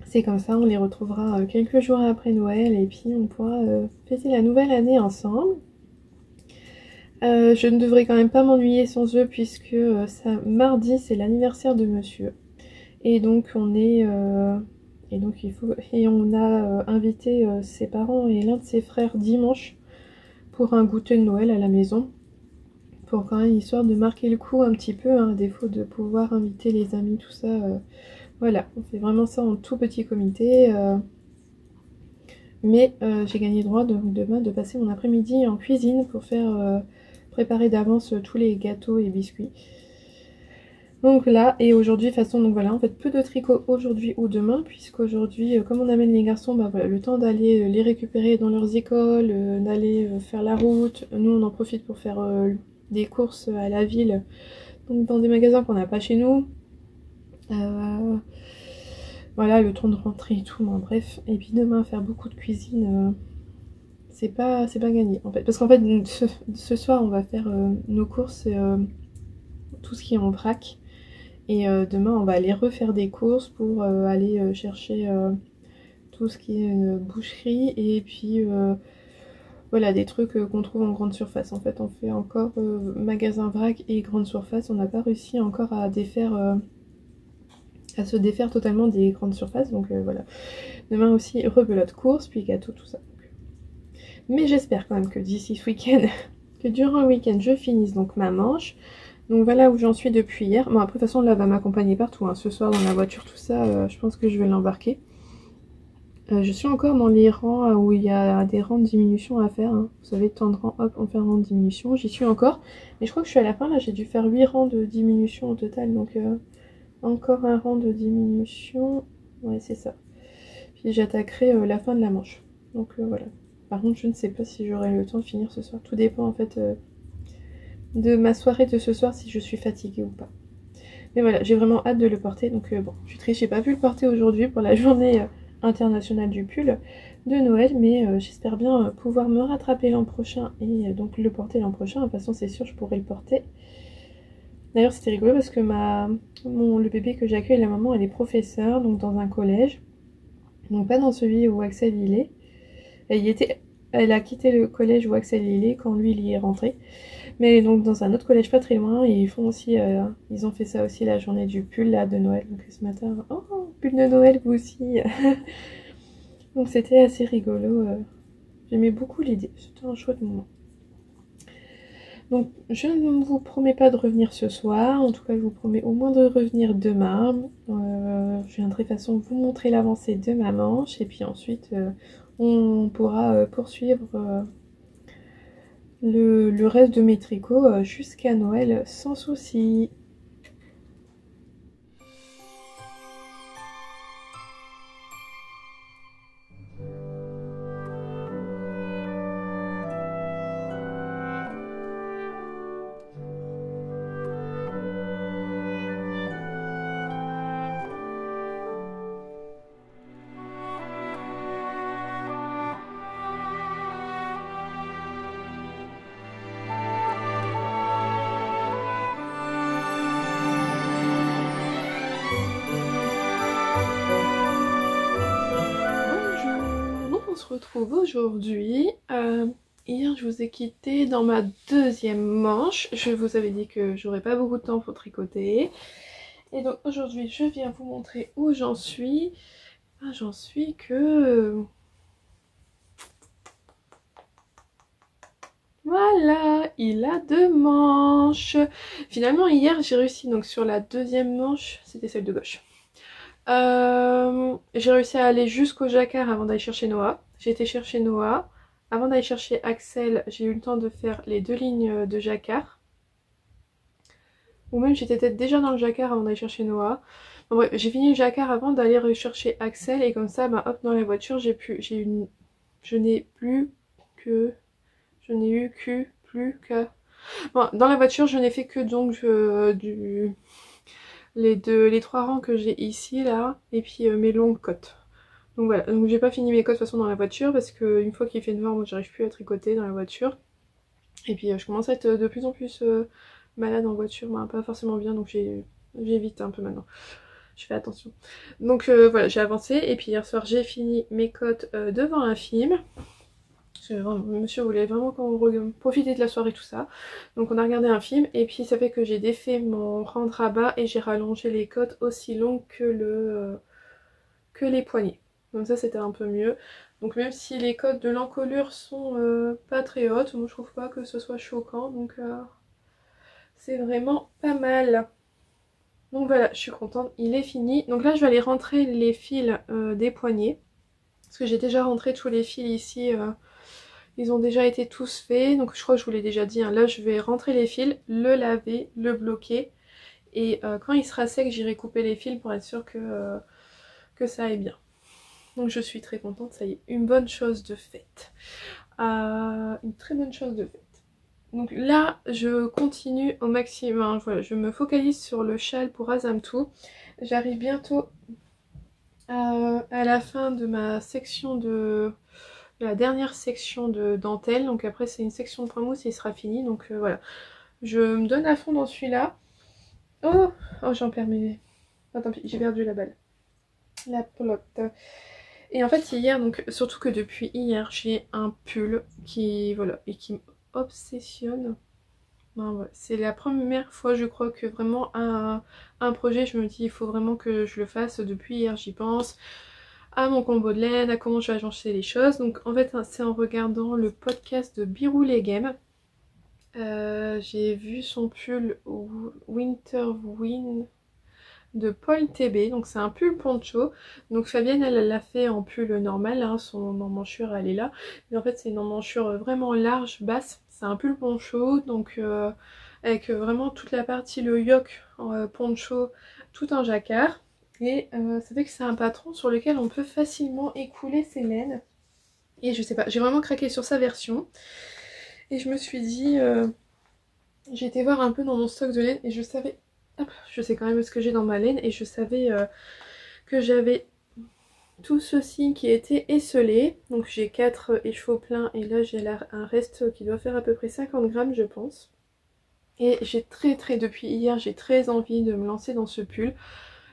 S1: C'est comme ça, on les retrouvera quelques jours après Noël et puis on pourra fêter la nouvelle année ensemble. Je ne devrais quand même pas m'ennuyer sans eux puisque mardi c'est l'anniversaire de monsieur. Et donc on est... et on a invité ses parents et l'un de ses frères dimanche pour un goûter de Noël à la maison. Pour quand même histoire de marquer le coup un petit peu, hein, à défaut de pouvoir inviter les amis, tout ça. Voilà, on fait vraiment ça en tout petit comité. Mais j'ai gagné le droit demain de passer mon après-midi en cuisine pour faire préparer d'avance tous les gâteaux et biscuits. Donc là, et aujourd'hui, de toute façon, donc voilà, en fait, peu de tricot aujourd'hui ou demain, puisqu'aujourd'hui, comme on amène les garçons, bah voilà, le temps d'aller les récupérer dans leurs écoles, d'aller faire la route. Nous, on en profite pour faire des courses à la ville, donc dans des magasins qu'on n'a pas chez nous. Voilà, le temps de rentrer et tout, bon, bref. Et puis demain, faire beaucoup de cuisine, c'est pas gagné, en fait. Parce qu'en fait, ce soir, on va faire nos courses, tout ce qui est en vrac. Et demain, on va aller refaire des courses pour aller chercher tout ce qui est boucherie. Et puis, voilà, des trucs qu'on trouve en grande surface. En fait, on fait encore magasin vrac et grande surface. On n'a pas réussi encore à se défaire totalement des grandes surfaces. Donc voilà. Demain aussi, rebelote course, puis gâteau, tout ça. Mais j'espère quand même que d'ici ce week-end, que durant le week-end, je finisse donc ma manche. Donc voilà où j'en suis depuis hier. Bon après de toute façon là elle va m'accompagner partout, hein. Ce soir dans la voiture tout ça, je pense que je vais l'embarquer. Je suis encore dans les rangs où il y a des rangs de diminution à faire, hein. Vous savez, temps de rang, hop, on fait un rang de diminution. J'y suis encore. Mais je crois que je suis à la fin, là, j'ai dû faire 8 rangs de diminution au total. Donc, encore un rang de diminution. Ouais, c'est ça. Puis j'attaquerai la fin de la manche. Donc, voilà. Par contre, je ne sais pas si j'aurai le temps de finir ce soir. Tout dépend, en fait, de ma soirée de ce soir, si je suis fatiguée ou pas. Mais voilà, j'ai vraiment hâte de le porter. Donc, bon, je suis triste, j'ai pas pu le porter aujourd'hui pour la journée... international du pull de Noël, mais j'espère bien pouvoir me rattraper l'an prochain et donc le porter l'an prochain. De toute façon c'est sûr je pourrai le porter. D'ailleurs c'était rigolo parce que le bébé que j'accueille, la maman elle est professeure donc dans un collège, donc pas dans celui où Axel il est. Elle a quitté le collège où Axel il est quand lui il y est rentré, mais elle est donc dans un autre collège pas très loin et ils font aussi ils ont fait ça aussi la journée du pull là de Noël. Donc ce matin, oh pull de Noël vous aussi. Donc c'était assez rigolo, j'aimais beaucoup l'idée, c'était un chouette moment. Donc je ne vous promets pas de revenir ce soir, en tout cas je vous promets au moins de revenir demain. Je viendrai de toute façon vous montrer l'avancée de ma manche et puis ensuite on pourra poursuivre le reste de mes tricots jusqu'à Noël sans souci. Retrouve aujourd'hui. Hier je vous ai quitté dans ma deuxième manche. Je vous avais dit que j'aurais pas beaucoup de temps pour tricoter. Et donc aujourd'hui je viens vous montrer où j'en suis. J'en suis que... Voilà, il a 2 manches. Finalement hier j'ai réussi donc sur la deuxième manche, c'était celle de gauche. J'ai réussi à aller jusqu'au jacquard avant d'aller chercher Noah. J'ai été chercher Noah. Avant d'aller chercher Axel, j'ai eu le temps de faire les 2 lignes de jacquard. Ou même j'étais peut-être déjà dans le jacquard avant d'aller chercher Noah. Bon, bref, j'ai fini le jacquard avant d'aller rechercher Axel et comme ça, bah, hop, dans la voiture, je n'ai plus que... Je n'ai eu que... Bon, dans la voiture, je n'ai fait que donc les 3 rangs que j'ai ici là et puis mes longues côtes. Donc voilà, donc j'ai pas fini mes côtes de toute façon dans la voiture parce qu'une fois qu'il fait noir moi j'arrive plus à tricoter dans la voiture. Et puis je commence à être de plus en plus malade en voiture, bah, pas forcément bien donc j'évite un peu maintenant. Je fais attention. Donc voilà, j'ai avancé et puis hier soir j'ai fini mes côtes devant un film. Monsieur voulait vraiment qu'on profite de la soirée tout ça. Donc on a regardé un film et puis ça fait que j'ai défait mon rang de rabat et j'ai rallongé les côtes aussi longues que les poignets. Donc ça c'était un peu mieux. Donc même si les côtes de l'encolure sont pas très hautes, moi je trouve pas que ce soit choquant. Donc c'est vraiment pas mal. Donc voilà, je suis contente, il est fini. Donc là je vais aller rentrer les fils des poignets. Parce que j'ai déjà rentré tous les fils ici. Ils ont déjà été tous faits, donc je crois que je vous l'ai déjà dit, hein. Là je vais rentrer les fils, le laver, le bloquer. Et quand il sera sec, j'irai couper les fils pour être sûre que ça aille bien. Donc je suis très contente, ça y est, une bonne chose de faite. Une très bonne chose de faite. Donc là, je continue au maximum, voilà, je me focalise sur le châle pour Azamtou. J'arrive bientôt à la fin de ma section la dernière section de dentelle, donc après c'est une section de point mousse et il sera fini, donc voilà. Je me donne à fond dans celui-là. Oh j'en perds mes... Oh tant pis, j'ai perdu la balle. La pelote. Et en fait hier, donc surtout que depuis hier, j'ai un pull qui, voilà, et qui m'obsessionne. Ben, voilà. C'est la première fois je crois que vraiment un projet, je me dis il faut vraiment que je le fasse. Depuis hier j'y pense. À mon combo de laine, à comment je vais agencer les choses. Donc en fait c'est en regardant le podcast de Birou les Games J'ai vu son pull Winter Wind de Paul TB, donc c'est un pull poncho. Donc Fabienne elle l'a fait en pull normal, hein, son emmanchure elle est là, mais en fait c'est une emmanchure vraiment large, basse, c'est un pull poncho, donc avec vraiment toute la partie, le yoke poncho, tout en jacquard, et ça fait que c'est un patron sur lequel on peut facilement écouler ses laines, et je sais pas, j'ai vraiment craqué sur sa version, et je me suis dit, j'ai été voir un peu dans mon stock de laine, et je savais, hop, je sais quand même ce que j'ai dans ma laine, et je savais que j'avais tout ceci qui était esselé. Donc j'ai 4 écheveaux pleins, et là j'ai un reste qui doit faire à peu près 50 grammes je pense. Et j'ai depuis hier, j'ai très envie de me lancer dans ce pull.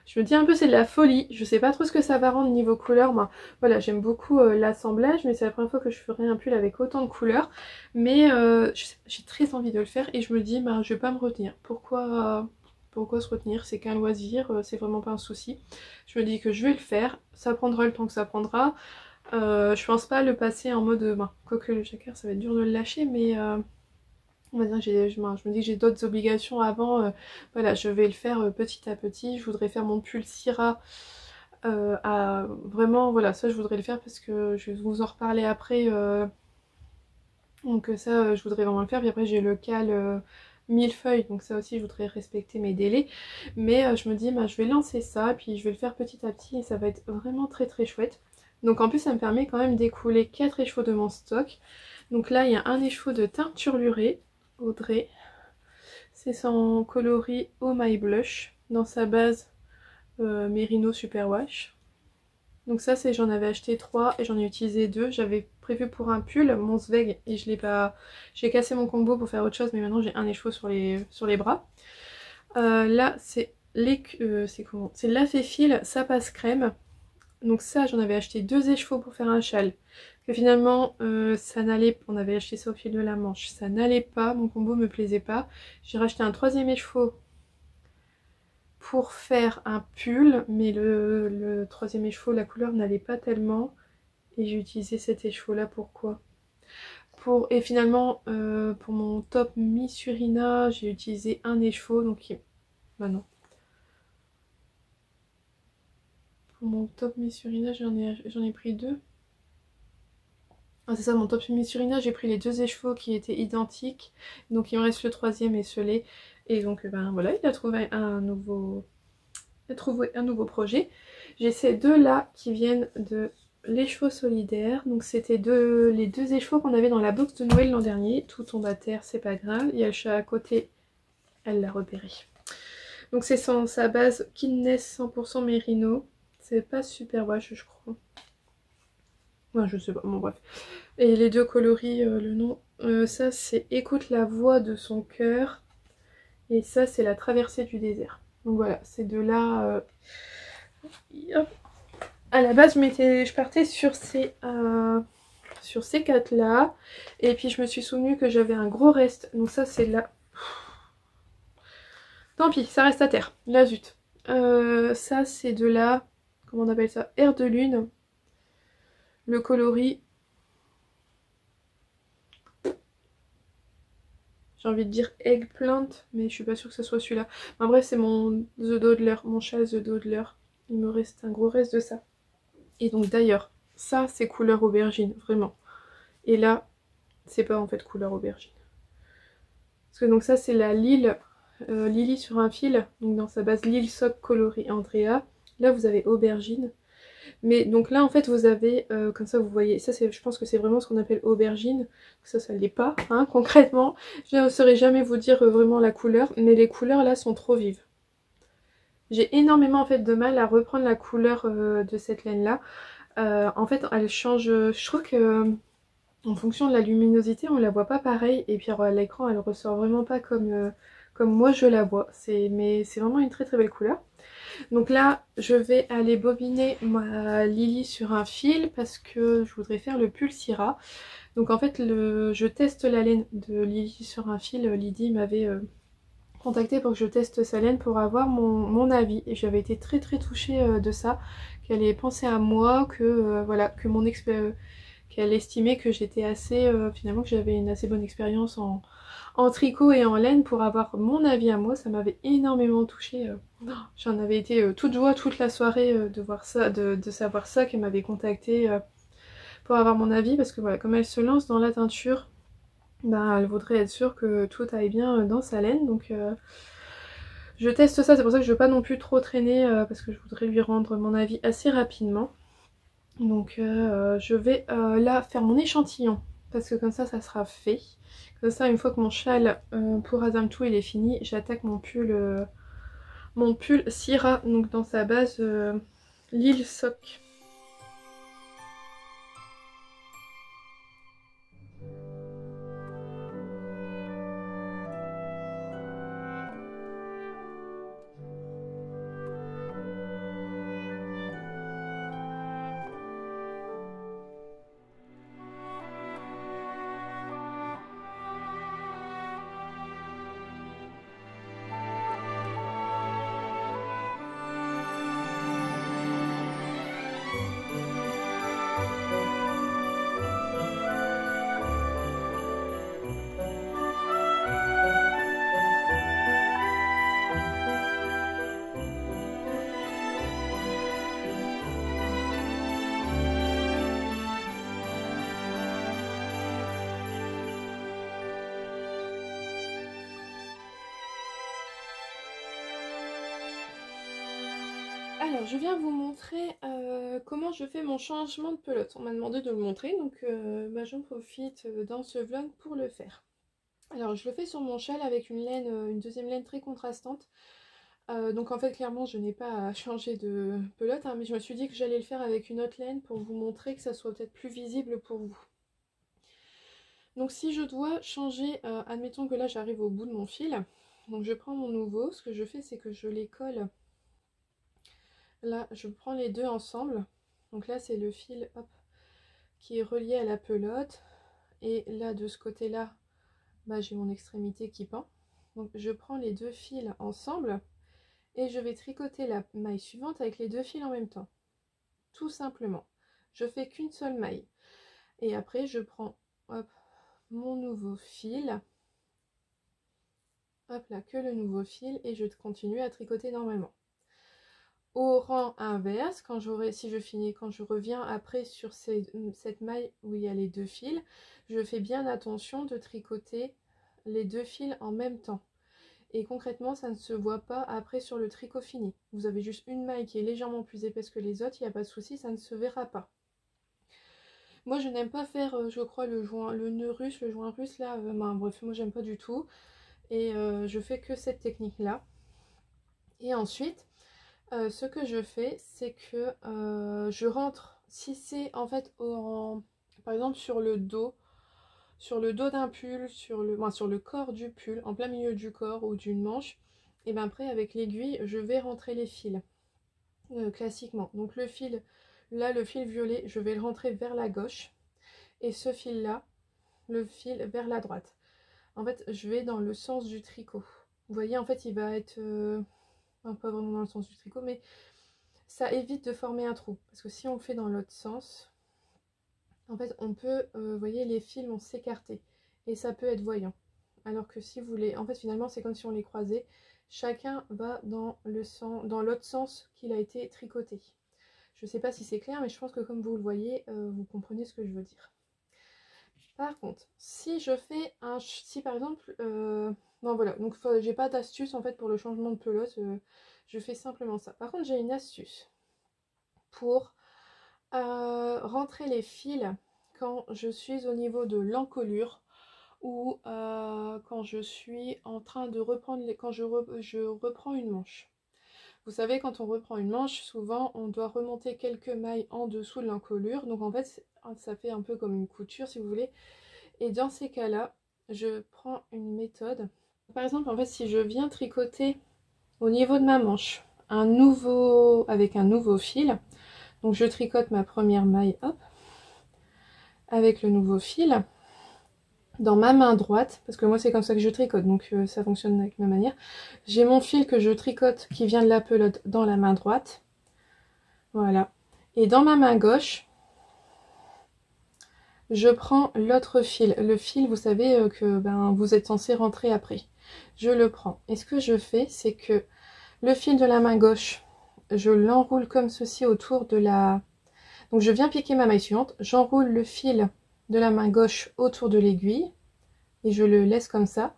S1: Je me dis un peu c'est de la folie, je sais pas trop ce que ça va rendre niveau couleur. Moi, voilà, j'aime beaucoup l'assemblage, mais c'est la première fois que je ferai un pull avec autant de couleurs. Mais j'ai très envie de le faire, et je me dis bah je vais pas me retenir. Pourquoi se retenir? C'est qu'un loisir, c'est vraiment pas un souci. Je me dis que je vais le faire, ça prendra le temps que ça prendra. Je pense pas le passer en mode, quoique le jacquard ça va être dur de le lâcher, mais on va dire que je me dis que j'ai d'autres obligations avant. Voilà, je vais le faire petit à petit. Je voudrais faire mon pull Syrah vraiment, voilà, ça je voudrais le faire parce que je vais vous en reparler après. Donc ça, je voudrais vraiment le faire. Puis après j'ai le cal millefeuille, donc ça aussi je voudrais respecter mes délais. Mais je me dis bah, je vais lancer ça, puis je vais le faire petit à petit, et ça va être vraiment très très chouette. Donc en plus ça me permet quand même d'écouler 4 écheveaux de mon stock. Donc là il y a un écheveau de teinture lurée Audrey, c'est son coloris Oh My Blush, dans sa base Merino Superwash. Donc ça c'est, j'en avais acheté 3 et j'en ai utilisé 2. J'avais prévu pour un pull mon Sveg, et je l'ai pas, j'ai cassé mon combo pour faire autre chose, mais maintenant j'ai un écheveau sur les bras. Là c'est c'est la Féfile, ça passe crème. Donc ça j'en avais acheté 2 écheveaux pour faire un châle, que finalement ça n'allait, on avait acheté ça au fil de la manche, ça n'allait pas, mon combo me plaisait pas. J'ai racheté un 3e écheveau pour faire un pull, mais le 3e écheveau, la couleur n'allait pas tellement, et j'ai utilisé cet écheveau là. Pourquoi? Et finalement pour mon top Misurina j'ai utilisé un écheveau, donc bah non. Pour mon top Misurina j'en ai pris 2. Ah c'est ça, mon top Misurina, j'ai pris les 2 écheveaux qui étaient identiques, donc il me reste le 3e esselé, et donc ben voilà, il a trouvé un nouveau projet. J'ai ces 2 là qui viennent de l'écheveau solidaire, donc c'était les 2 écheveaux qu'on avait dans la box de Noël l'an dernier. Tout tombe à terre, c'est pas grave, il y a le chat à côté, elle l'a repéré. Donc c'est sa base Kidness 100% Merino, c'est pas Superwash je crois. Ouais, je sais pas, bon bref. Et les 2 coloris, le nom, ça c'est Écoute la voix de son cœur, et ça c'est La traversée du désert. Donc voilà, ces 2 là, à la base je partais sur ces 4 là, et puis je me suis souvenu que j'avais un gros reste, donc ça c'est là. Tant pis, ça reste à terre, là zut. Ça c'est de là, comment on appelle ça, Air de lune. Le coloris, j'ai envie de dire eggplant, mais je suis pas sûre que ce soit celui-là. En bref, c'est mon The Dawdler, mon châle The Dawdler. Il me reste un gros reste de ça. Et donc d'ailleurs, ça c'est couleur aubergine, vraiment. Et là, c'est pas en fait couleur aubergine. Parce que donc ça c'est la Lille, Lily sur un fil, donc dans sa base Lille Sock coloris Andrea. Là vous avez aubergine. Mais donc là en fait vous avez, comme ça vous voyez, ça je pense que c'est vraiment ce qu'on appelle aubergine. Ça l'est pas, hein, concrètement. Je ne saurais jamais vous dire vraiment la couleur, mais les couleurs là sont trop vives. J'ai énormément en fait de mal à reprendre la couleur de cette laine là. En fait elle change, je trouve que en fonction de la luminosité on la voit pas pareil, et puis à l'écran elle ressort vraiment pas comme moi je la vois. Mais c'est vraiment une très très belle couleur. Donc là je vais aller bobiner ma Lily sur un fil parce que je voudrais faire le pull Syrah. Donc en fait je teste la laine de Lily sur un fil. Lydie m'avait contacté pour que je teste sa laine pour avoir mon avis, et j'avais été très très touchée de ça, qu'elle ait pensé à moi, que voilà, qu'elle estimait que j'étais assez, finalement que j'avais une assez bonne expérience en tricot et en laine pour avoir mon avis à moi. Ça m'avait énormément touchée. J'en avais été toute joie toute la soirée de voir ça, de savoir ça, qu'elle m'avait contactée pour avoir mon avis, parce que voilà, comme elle se lance dans la teinture, bah, elle voudrait être sûre que tout aille bien dans sa laine. Donc je teste ça, c'est pour ça que je ne veux pas non plus trop traîner parce que je voudrais lui rendre mon avis assez rapidement. Donc je vais là faire mon échantillon parce que comme ça sera fait. Comme ça, une fois que mon châle pour Azamtou il est fini, j'attaque mon pull Syrah, donc dans sa base Lille Sock. Alors je viens vous montrer comment je fais mon changement de pelote. On m'a demandé de le montrer, donc bah, j'en profite dans ce vlog pour le faire. Alors je le fais sur mon châle avec une laine, une deuxième laine très contrastante. Donc en fait clairement je n'ai pas à changer de pelote, hein, mais je me suis dit que j'allais le faire avec une autre laine pour vous montrer que ça soit peut-être plus visible pour vous. Donc si je dois changer, admettons que là j'arrive au bout de mon fil, donc je prends mon nouveau, ce que je fais c'est que je les colle. Là, je prends les deux ensemble. Donc là, c'est le fil hop, qui est relié à la pelote. Et là, de ce côté-là, bah, j'ai mon extrémité qui pend. Donc je prends les deux fils ensemble et je vais tricoter la maille suivante avec les deux fils en même temps. Tout simplement. Je fais qu'une seule maille. Et après, je prends hop, mon nouveau fil. Hop là, que le nouveau fil. Et je continue à tricoter normalement. Au rang inverse, quand si je finis, quand je reviens après sur cette maille où il y a les deux fils, je fais bien attention de tricoter les deux fils en même temps. Et concrètement, ça ne se voit pas après sur le tricot fini. Vous avez juste une maille qui est légèrement plus épaisse que les autres, il n'y a pas de souci, ça ne se verra pas. Moi, je n'aime pas faire, je crois, le nœud russe, le joint russe, là, ben, bref, moi, j'aime pas du tout. Et je fais que cette technique-là. Et ensuite... ce que je fais, c'est que je rentre, si c'est en fait par exemple sur le dos d'un pull, sur le corps du pull, en plein milieu du corps ou d'une manche, et bien après avec l'aiguille, je vais rentrer les fils classiquement. Donc le fil, là le fil violet, je vais le rentrer vers la gauche, et ce fil là, le fil vers la droite. En fait, je vais dans le sens du tricot. Vous voyez, en fait, il va être... pas vraiment dans le sens du tricot, mais ça évite de former un trou. Parce que si on le fait dans l'autre sens, en fait, on peut, vous voyez, les fils vont s'écarter. Et ça peut être voyant. Alors que si vous les... En fait, finalement, c'est comme si on les croisait. Chacun va dans l'autre sens qu'il a été tricoté. Je ne sais pas si c'est clair, mais je pense que comme vous le voyez, vous comprenez ce que je veux dire. Par contre, si je fais un... Si par exemple... non, voilà. Donc, j'ai pas d'astuce, en fait, pour le changement de pelote. Je fais simplement ça. Par contre, j'ai une astuce pour rentrer les fils quand je suis au niveau de l'encolure ou quand je suis en train de reprendre quand je reprends une manche. Vous savez, quand on reprend une manche, souvent on doit remonter quelques mailles en dessous de l'encolure. Donc en fait, ça fait un peu comme une couture si vous voulez. Et dans ces cas-là, je prends une méthode. Par exemple, en fait, si je viens tricoter au niveau de ma manche avec un nouveau fil, donc je tricote ma première maille, hop, avec le nouveau fil dans ma main droite, parce que moi c'est comme ça que je tricote, donc ça fonctionne avec ma manière. J'ai mon fil que je tricote qui vient de la pelote dans la main droite, voilà. Et dans ma main gauche, je prends l'autre fil. Le fil, vous savez que ben, vous êtes censé rentrer après. Je le prends. Et ce que je fais, c'est que le fil de la main gauche, je l'enroule comme ceci autour de la... Donc je viens piquer ma maille suivante, j'enroule le fil de la main gauche autour de l'aiguille et je le laisse comme ça.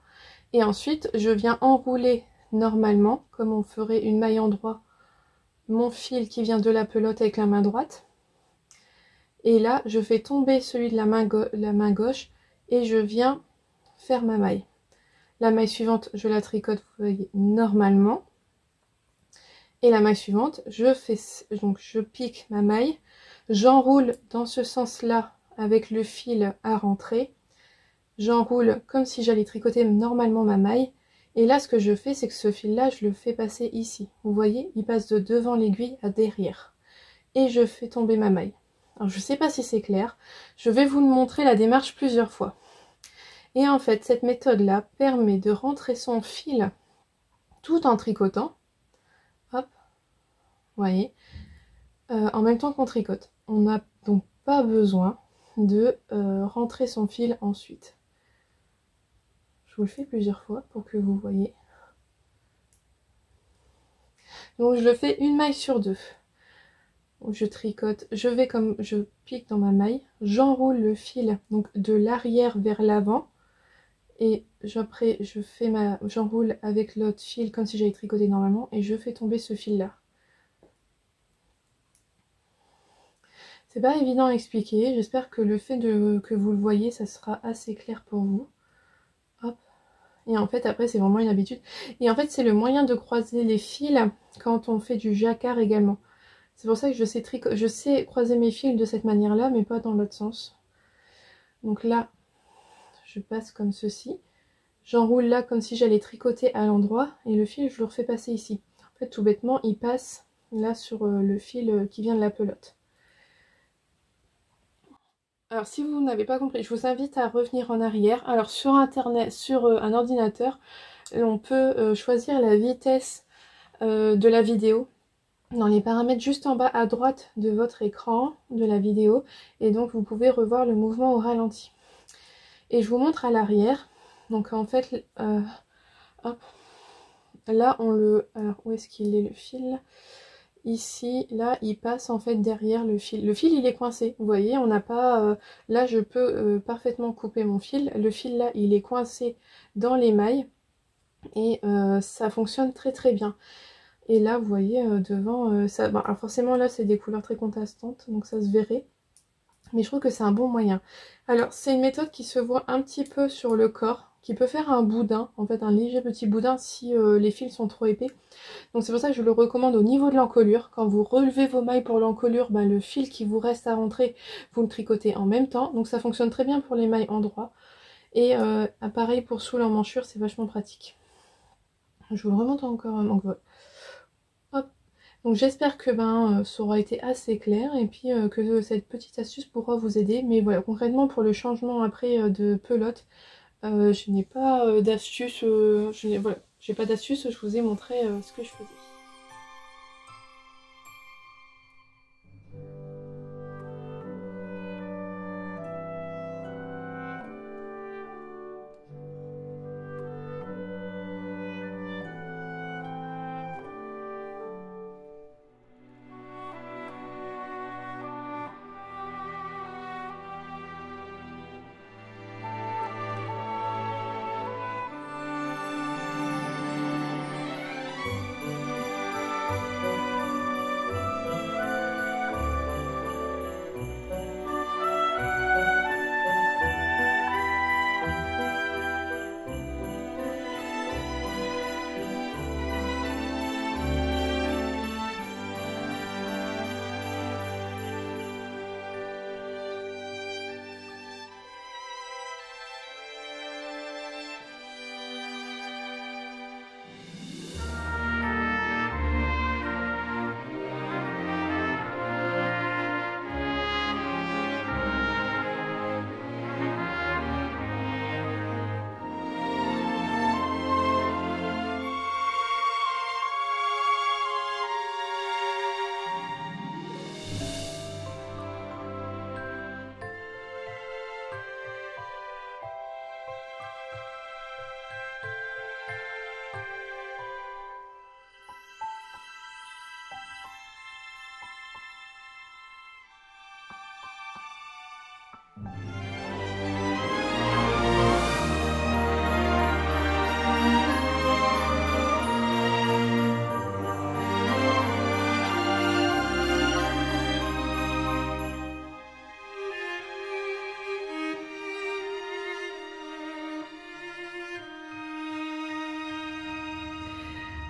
S1: Et ensuite, je viens enrouler normalement, comme on ferait une maille endroit, mon fil qui vient de la pelote avec la main droite. Et là, je fais tomber celui de la main gauche et je viens faire ma maille. La maille suivante, je la tricote, vous voyez, normalement. Et la maille suivante, je pique ma maille, j'enroule dans ce sens-là avec le fil à rentrer. J'enroule comme si j'allais tricoter normalement ma maille. Et là, ce que je fais, c'est que ce fil-là, je le fais passer ici. Vous voyez, il passe de devant l'aiguille à derrière. Et je fais tomber ma maille. Alors, je ne sais pas si c'est clair. Je vais vous montrer la démarche plusieurs fois. Et en fait, cette méthode-là permet de rentrer son fil tout en tricotant. Hop, vous voyez, en même temps qu'on tricote. On n'a donc pas besoin de rentrer son fil ensuite. Je vous le fais plusieurs fois pour que vous voyez. Donc je le fais une maille sur deux. Je tricote, je pique dans ma maille, j'enroule le fil donc de l'arrière vers l'avant et après j'enroule avec l'autre fil comme si j'avais tricoté normalement et je fais tomber ce fil là. C'est pas évident à expliquer, j'espère que le fait que vous le voyez ça sera assez clair pour vous. Hop. Et en fait après c'est vraiment une habitude et en fait c'est le moyen de croiser les fils quand on fait du jacquard également. C'est pour ça que je sais croiser mes fils de cette manière-là, mais pas dans l'autre sens. Donc là, je passe comme ceci. J'enroule là comme si j'allais tricoter à l'endroit. Et le fil, je le refais passer ici. En fait, tout bêtement, il passe là sur le fil qui vient de la pelote. Alors, si vous n'avez pas compris, je vous invite à revenir en arrière. Alors, sur Internet, sur un ordinateur, on peut choisir la vitesse de la vidéo. Dans les paramètres juste en bas à droite de votre écran de la vidéo et donc vous pouvez revoir le mouvement au ralenti. Et je vous montre à l'arrière. Donc en fait, hop, là on le... Alors où est-ce qu'il est le fil? Ici, là il passe en fait derrière le fil. Le fil il est coincé, vous voyez, on n'a pas... là je peux parfaitement couper mon fil. Le fil là il est coincé dans les mailles et ça fonctionne très très bien. Et là, vous voyez, devant, ça, bon, alors forcément, là, c'est des couleurs très contrastantes, donc ça se verrait. Mais je trouve que c'est un bon moyen. Alors, c'est une méthode qui se voit un petit peu sur le corps, qui peut faire un boudin, en fait, un léger petit boudin si les fils sont trop épais. Donc c'est pour ça que je le recommande au niveau de l'encolure. Quand vous relevez vos mailles pour l'encolure, ben, le fil qui vous reste à rentrer, vous le tricotez en même temps. Donc ça fonctionne très bien pour les mailles endroit. Et pareil pour sous l'emmanchure, c'est vachement pratique. Je vous le remonte encore, donc voilà. Hop. Donc j'espère que ça aura été assez clair et puis que cette petite astuce pourra vous aider. Mais voilà, concrètement pour le changement après de pelote, je n'ai pas d'astuce. Voilà, j'ai pas d'astuce, je vous ai montré ce que je faisais.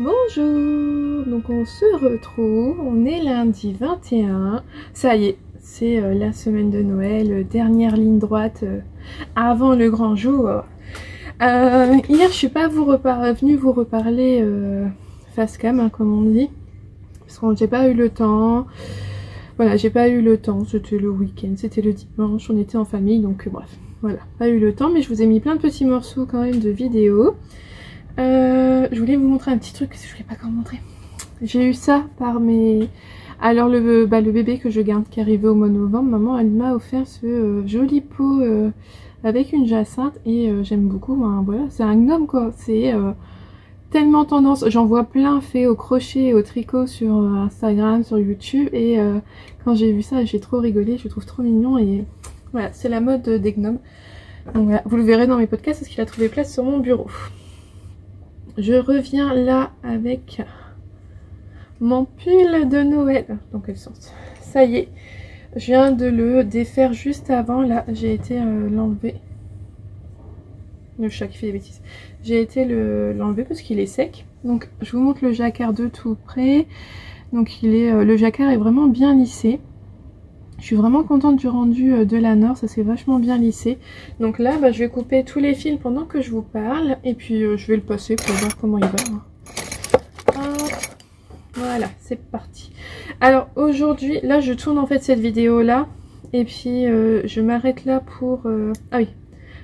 S1: Bonjour, donc on se retrouve, on est lundi 21, ça y est, c'est la semaine de Noël, dernière ligne droite avant le grand jour. Hier je suis pas venue vous reparler face cam, hein, comme on dit, parce que j'ai pas eu le temps, voilà, j'ai pas eu le temps, c'était le week-end, c'était le dimanche, on était en famille, donc bref, voilà, pas eu le temps, mais je vous ai mis plein de petits morceaux quand même de vidéos. Je voulais vous montrer un petit truc que je voulais pas encore montrer. J'ai eu ça par mes... Alors le bébé que je garde qui est arrivé au mois de novembre, maman elle m'a offert ce joli pot avec une jacinthe et j'aime beaucoup. Hein, voilà, c'est un gnome quoi. C'est tellement tendance. J'en vois plein fait au crochet et au tricot sur Instagram, sur YouTube et quand j'ai vu ça j'ai trop rigolé. Je le trouve trop mignon et voilà, c'est la mode des gnomes. Donc voilà, vous le verrez dans mes podcasts parce qu'il a trouvé place sur mon bureau. Je reviens là avec mon pull de Noël. Dans quel sens? Ça y est, je viens de le défaire juste avant. Là, j'ai été l'enlever. Le chat qui fait des bêtises. J'ai été l'enlever parce qu'il est sec. Donc, je vous montre le jacquard de tout près. Donc, le jacquard est vraiment bien lissé. Je suis vraiment contente du rendu de la Nord, ça s'est vachement bien lissé. Donc là, je vais couper tous les fils pendant que je vous parle. Et puis je vais le passer pour voir comment il va. Voilà, c'est parti. Alors aujourd'hui, là je tourne en fait cette vidéo là. Et puis je m'arrête là pour... Ah oui,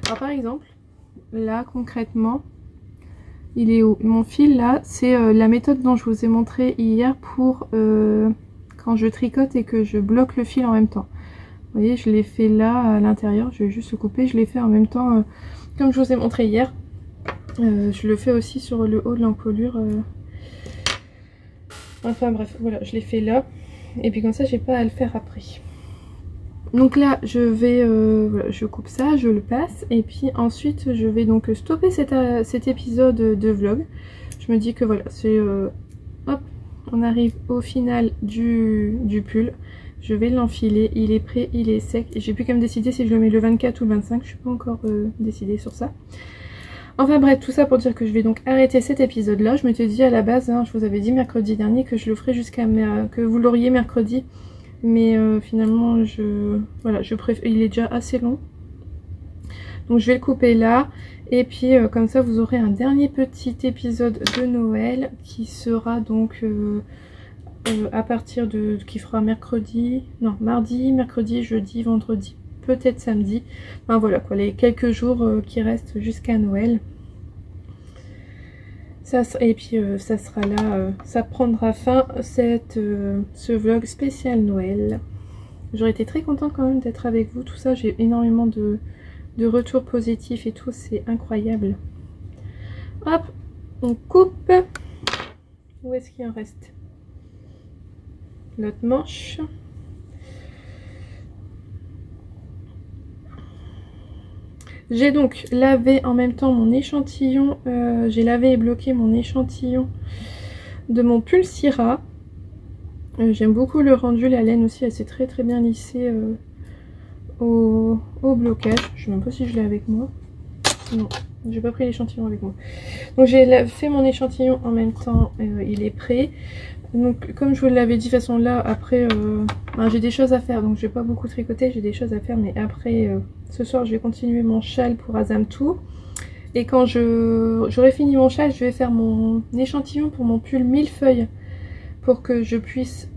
S1: alors par exemple, là concrètement, il est où? Mon fil là, c'est la méthode dont je vous ai montré hier pour... quand je tricote et que je bloque le fil en même temps. Vous voyez, je l'ai fait là à l'intérieur, je vais juste le couper, je l'ai fait en même temps comme je vous ai montré hier. Je le fais aussi sur le haut de l'encolure. Enfin bref, voilà, je l'ai fait là. Et puis comme ça, j'ai pas à le faire après. Donc là, je vais, voilà, je coupe ça, je le passe. Et puis ensuite, je vais donc stopper cet épisode de vlog. Je me dis que voilà, c'est... hop, on arrive au final du pull. Je vais l'enfiler, il est prêt, il est sec. J'ai plus qu'à me décider si je le mets le 24 ou le 25, je suis pas encore décidée sur ça. Enfin bref, tout ça pour dire que je vais donc arrêter cet épisode là. Je m'étais dit à la base, hein, je vous avais dit mercredi dernier que je le ferais jusqu'à que vous l'auriez mercredi. Mais finalement, voilà, il est déjà assez long. Donc je vais le couper là. Et puis comme ça vous aurez un dernier petit épisode de Noël qui sera donc à partir de... qui fera mercredi, non mardi, mercredi, jeudi, vendredi, peut-être samedi. Enfin voilà quoi, les quelques jours qui restent jusqu'à Noël. Ça, et puis ça sera là, ça prendra fin ce vlog spécial Noël. J'aurais été très contente quand même d'être avec vous, tout ça, j'ai énormément de retours positifs et tout, c'est incroyable. Hop, on coupe. Où est-ce qu'il en reste? L'autre manche. J'ai donc lavé en même temps mon échantillon. J'ai lavé et bloqué mon échantillon de mon pull Syrah. J'aime beaucoup le rendu, la laine aussi, elle s'est très très bien lissée au blocage. Je sais même pas si je l'ai avec moi. Non, j'ai pas pris l'échantillon avec moi. Donc j'ai fait mon échantillon en même temps, il est prêt. Donc comme je vous l'avais dit, de toute façon là après j'ai des choses à faire, donc je vais pas beaucoup tricoter, j'ai des choses à faire, mais après ce soir je vais continuer mon châle pour Azamtour. Et quand j'aurai fini mon châle, je vais faire mon échantillon pour mon pull millefeuille, pour que je puisse,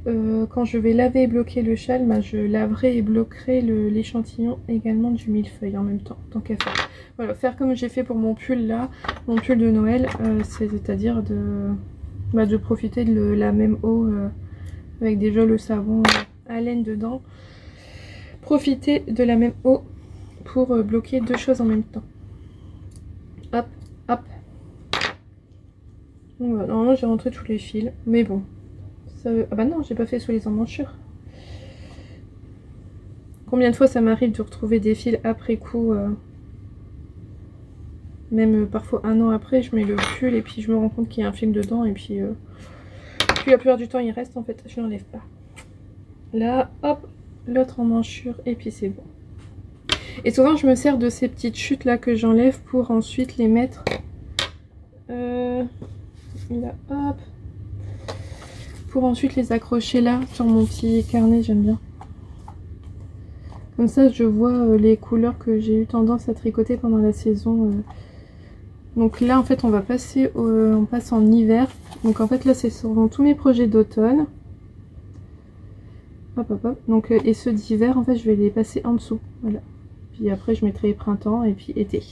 S1: quand je vais laver et bloquer le châle, je laverai et bloquerai l'échantillon également du millefeuille en même temps, tant qu'à faire. Voilà, faire comme j'ai fait pour mon pull là, mon pull de Noël, c'est-à-dire de profiter de la même eau avec déjà le savon à laine dedans. Profiter de la même eau pour bloquer deux choses en même temps. Hop, hop. Donc, voilà, normalement j'ai rentré tous les fils, mais bon. Ça... Ah bah non, j'ai pas fait sous les emmanchures. Combien de fois ça m'arrive de retrouver des fils après coup même parfois un an après, je mets le pull et puis je me rends compte qu'il y a un fil dedans et puis la plupart du temps il reste en fait, je l'enlève pas. Là, hop, l'autre emmanchure et puis c'est bon. Et souvent je me sers de ces petites chutes là que j'enlève pour ensuite les mettre Là, hop. Pour ensuite les accrocher là sur mon petit carnet, j'aime bien. Comme ça je vois les couleurs que j'ai eu tendance à tricoter pendant la saison. Donc là en fait on va passer on passe en hiver. Donc en fait là c'est sur tous mes projets d'automne. Hop hop hop. Donc et ceux d'hiver en fait je vais les passer en dessous. Voilà. Puis après je mettrai printemps et puis été.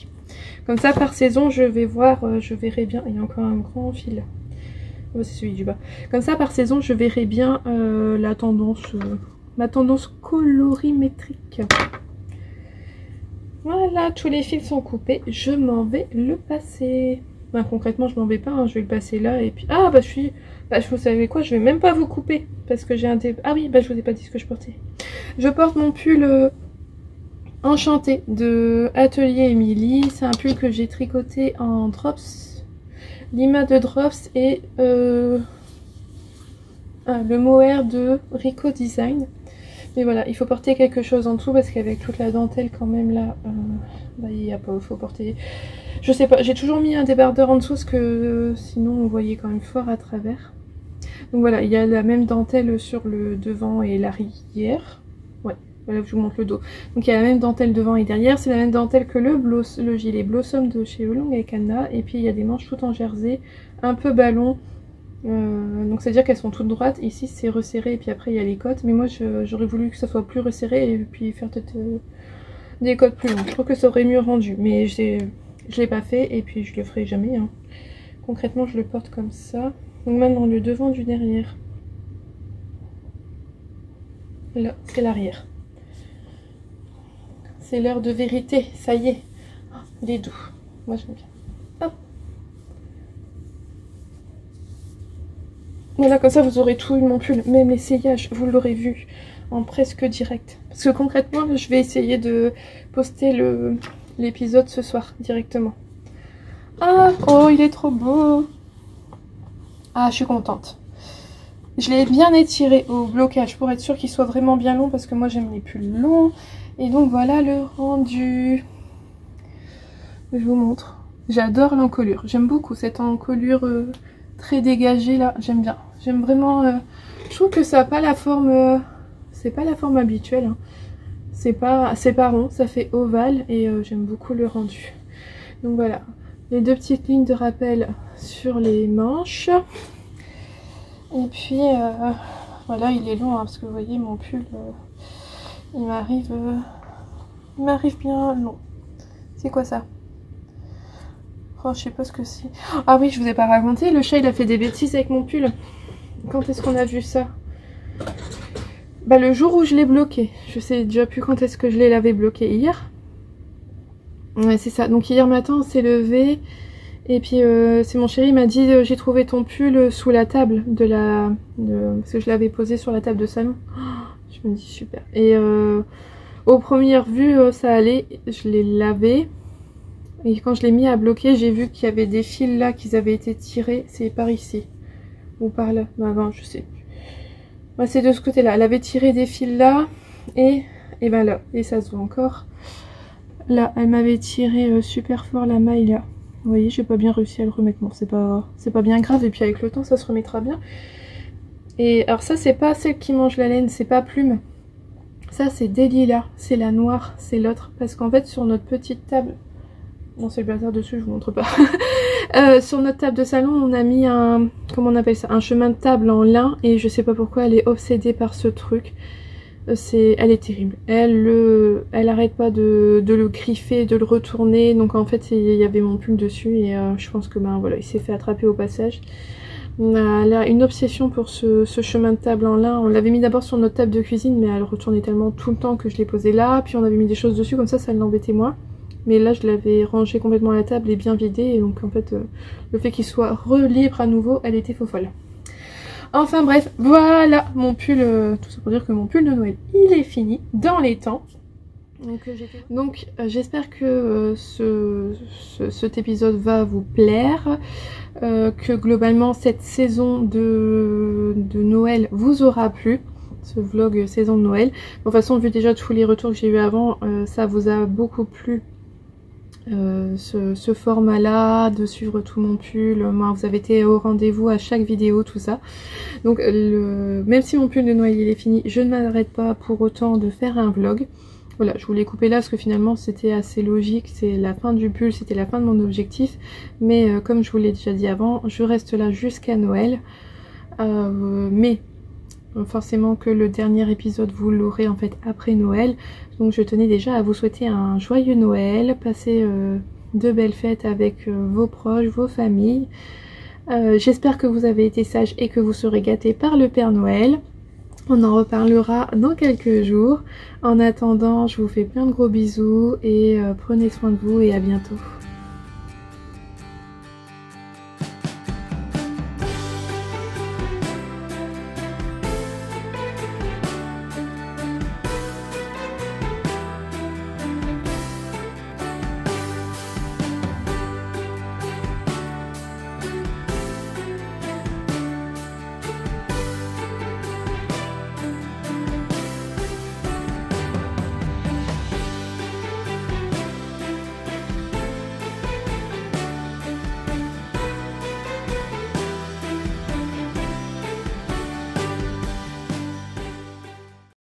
S1: Comme ça par saison je vais voir, je verrai bien. Il y a encore un grand fil. Oh, c'est celui du bas. Comme ça par saison je verrai bien la tendance. Ma tendance colorimétrique. Voilà, tous les fils sont coupés. Je m'en vais le passer. Enfin, concrètement, je m'en vais pas. Hein, je vais le passer là. Et puis. Ah, bah, vous savez quoi? Je vais même pas vous couper. Parce que j'ai un dé. Ah oui, bah, je vous ai pas dit ce que je portais. Je porte mon pull enchanté de Atelier Emily. C'est un pull que j'ai tricoté en drops. Lima de drops et le mohair de Rico Design. Mais voilà, il faut porter quelque chose en dessous parce qu'avec toute la dentelle quand même là, bah, il faut porter... Je sais pas, j'ai toujours mis un débardeur en dessous parce que sinon on voyait quand même fort à travers. Donc voilà, il y a la même dentelle sur le devant et l'arrière. Ouais, voilà, je vous montre le dos. Donc il y a la même dentelle devant et derrière, c'est la même dentelle que le gilet Blossom de chez Long et Anna. Et puis il y a des manches tout en jersey, un peu ballon. Donc c'est à dire qu'elles sont toutes droites. Ici c'est resserré et puis après il y a les côtes. Mais moi j'aurais voulu que ça soit plus resserré et puis faire peut-être des côtes plus longues. Je trouve que ça aurait mieux rendu. Mais je l'ai pas fait et puis je le ferai jamais. Hein. Concrètement je le porte comme ça. Donc maintenant le devant du derrière. Là c'est l'arrière. C'est l'heure de vérité. Ça y est. Oh, il est doux. Moi j'aime bien. Hop. Voilà, comme ça vous aurez tout eu mon pull, même l'essayage, vous l'aurez vu en presque direct. Parce que concrètement, là, je vais essayer de poster l'épisode ce soir directement. Ah, oh, il est trop beau. Ah, je suis contente. Je l'ai bien étiré au blocage pour être sûr qu'il soit vraiment bien long parce que moi j'aime les pulls longs. Et donc voilà le rendu. Je vous montre. J'adore l'encolure. J'aime beaucoup cette encolure très dégagée là. J'aime bien. J'aime vraiment. Je trouve que ça n'a pas la forme. C'est pas la forme habituelle. Hein. C'est pas rond. Ça fait ovale et j'aime beaucoup le rendu. Donc voilà. Les deux petites lignes de rappel sur les manches. Et puis voilà, il est long hein, parce que vous voyez mon pull, il m'arrive bien long. C'est quoi ça? Oh, je sais pas ce que c'est. Ah oui, je vous ai pas raconté, le chat il a fait des bêtises avec mon pull. Quand est-ce qu'on a vu ça? Bah le jour où je l'ai bloqué. Je sais déjà plus quand est-ce que je l'avais bloqué, hier. Ouais c'est ça, donc hier matin on s'est levé. Et puis c'est mon chéri, il m'a dit j'ai trouvé ton pull sous la table parce que je l'avais posé sur la table de salon. Oh, je me dis super. Et aux premières vues ça allait, je l'ai lavé. Et quand je l'ai mis à bloquer, j'ai vu qu'il y avait des fils là qui avaient été tirés. C'est par ici ou par là. Non, je sais. Moi c'est de ce côté là. Elle avait tiré des fils là et ben là. Et ça se voit encore. Là, elle m'avait tiré super fort la maille là. Vous voyez, j'ai pas bien réussi à le remettre. Bon, c'est pas bien grave. Et puis avec le temps, ça se remettra bien. Et alors ça, c'est pas celle qui mange la laine, c'est pas Plume. Ça, c'est Delilah. C'est la noire, c'est l'autre. Parce qu'en fait, sur notre petite table... Non, c'est le bazar dessus, je vous montre pas. Sur notre table de salon, on a mis un... Comment on appelle ça? Un chemin de table en lin. Et je sais pas pourquoi, elle est obsédée par ce truc. Elle est terrible. Elle arrête pas de le griffer, de le retourner. Donc en fait il y avait mon pull dessus et je pense que ben voilà, il s'est fait attraper au passage. On a une obsession pour ce chemin de table en lin. On l'avait mis d'abord sur notre table de cuisine, mais elle retournait tellement tout le temps que je l'ai posé là. Puis on avait mis des choses dessus, comme ça l'embêtait moins. Mais là je l'avais rangé complètement à la table et bien vidé. Et donc en fait le fait qu'il soit relibre à nouveau, elle était faux folle. Enfin bref, voilà mon pull, tout ça pour dire que mon pull de Noël, il est fini dans les temps. Donc j'espère que cet épisode va vous plaire, que globalement cette saison de Noël vous aura plu, ce vlog saison de Noël. De toute façon, vu déjà tous les retours que j'ai eu avant, ça vous a beaucoup plu ce format-là, de suivre tout mon pull. Moi, vous avez été au rendez-vous à chaque vidéo, tout ça. Donc même si mon pull de Noël il est fini, je ne m'arrête pas pour autant de faire un vlog. Voilà, je voulais couper là parce que finalement c'était assez logique, c'est la fin du pull, c'était la fin de mon objectif. Mais comme je vous l'ai déjà dit avant, je reste là jusqu'à Noël. Mais forcément que le dernier épisode vous l'aurez en fait après Noël. Donc je tenais déjà à vous souhaiter un joyeux Noël, passez de belles fêtes avec vos proches, vos familles. J'espère que vous avez été sages et que vous serez gâtés par le Père Noël. On en reparlera dans quelques jours. En attendant, je vous fais plein de gros bisous et prenez soin de vous et à bientôt.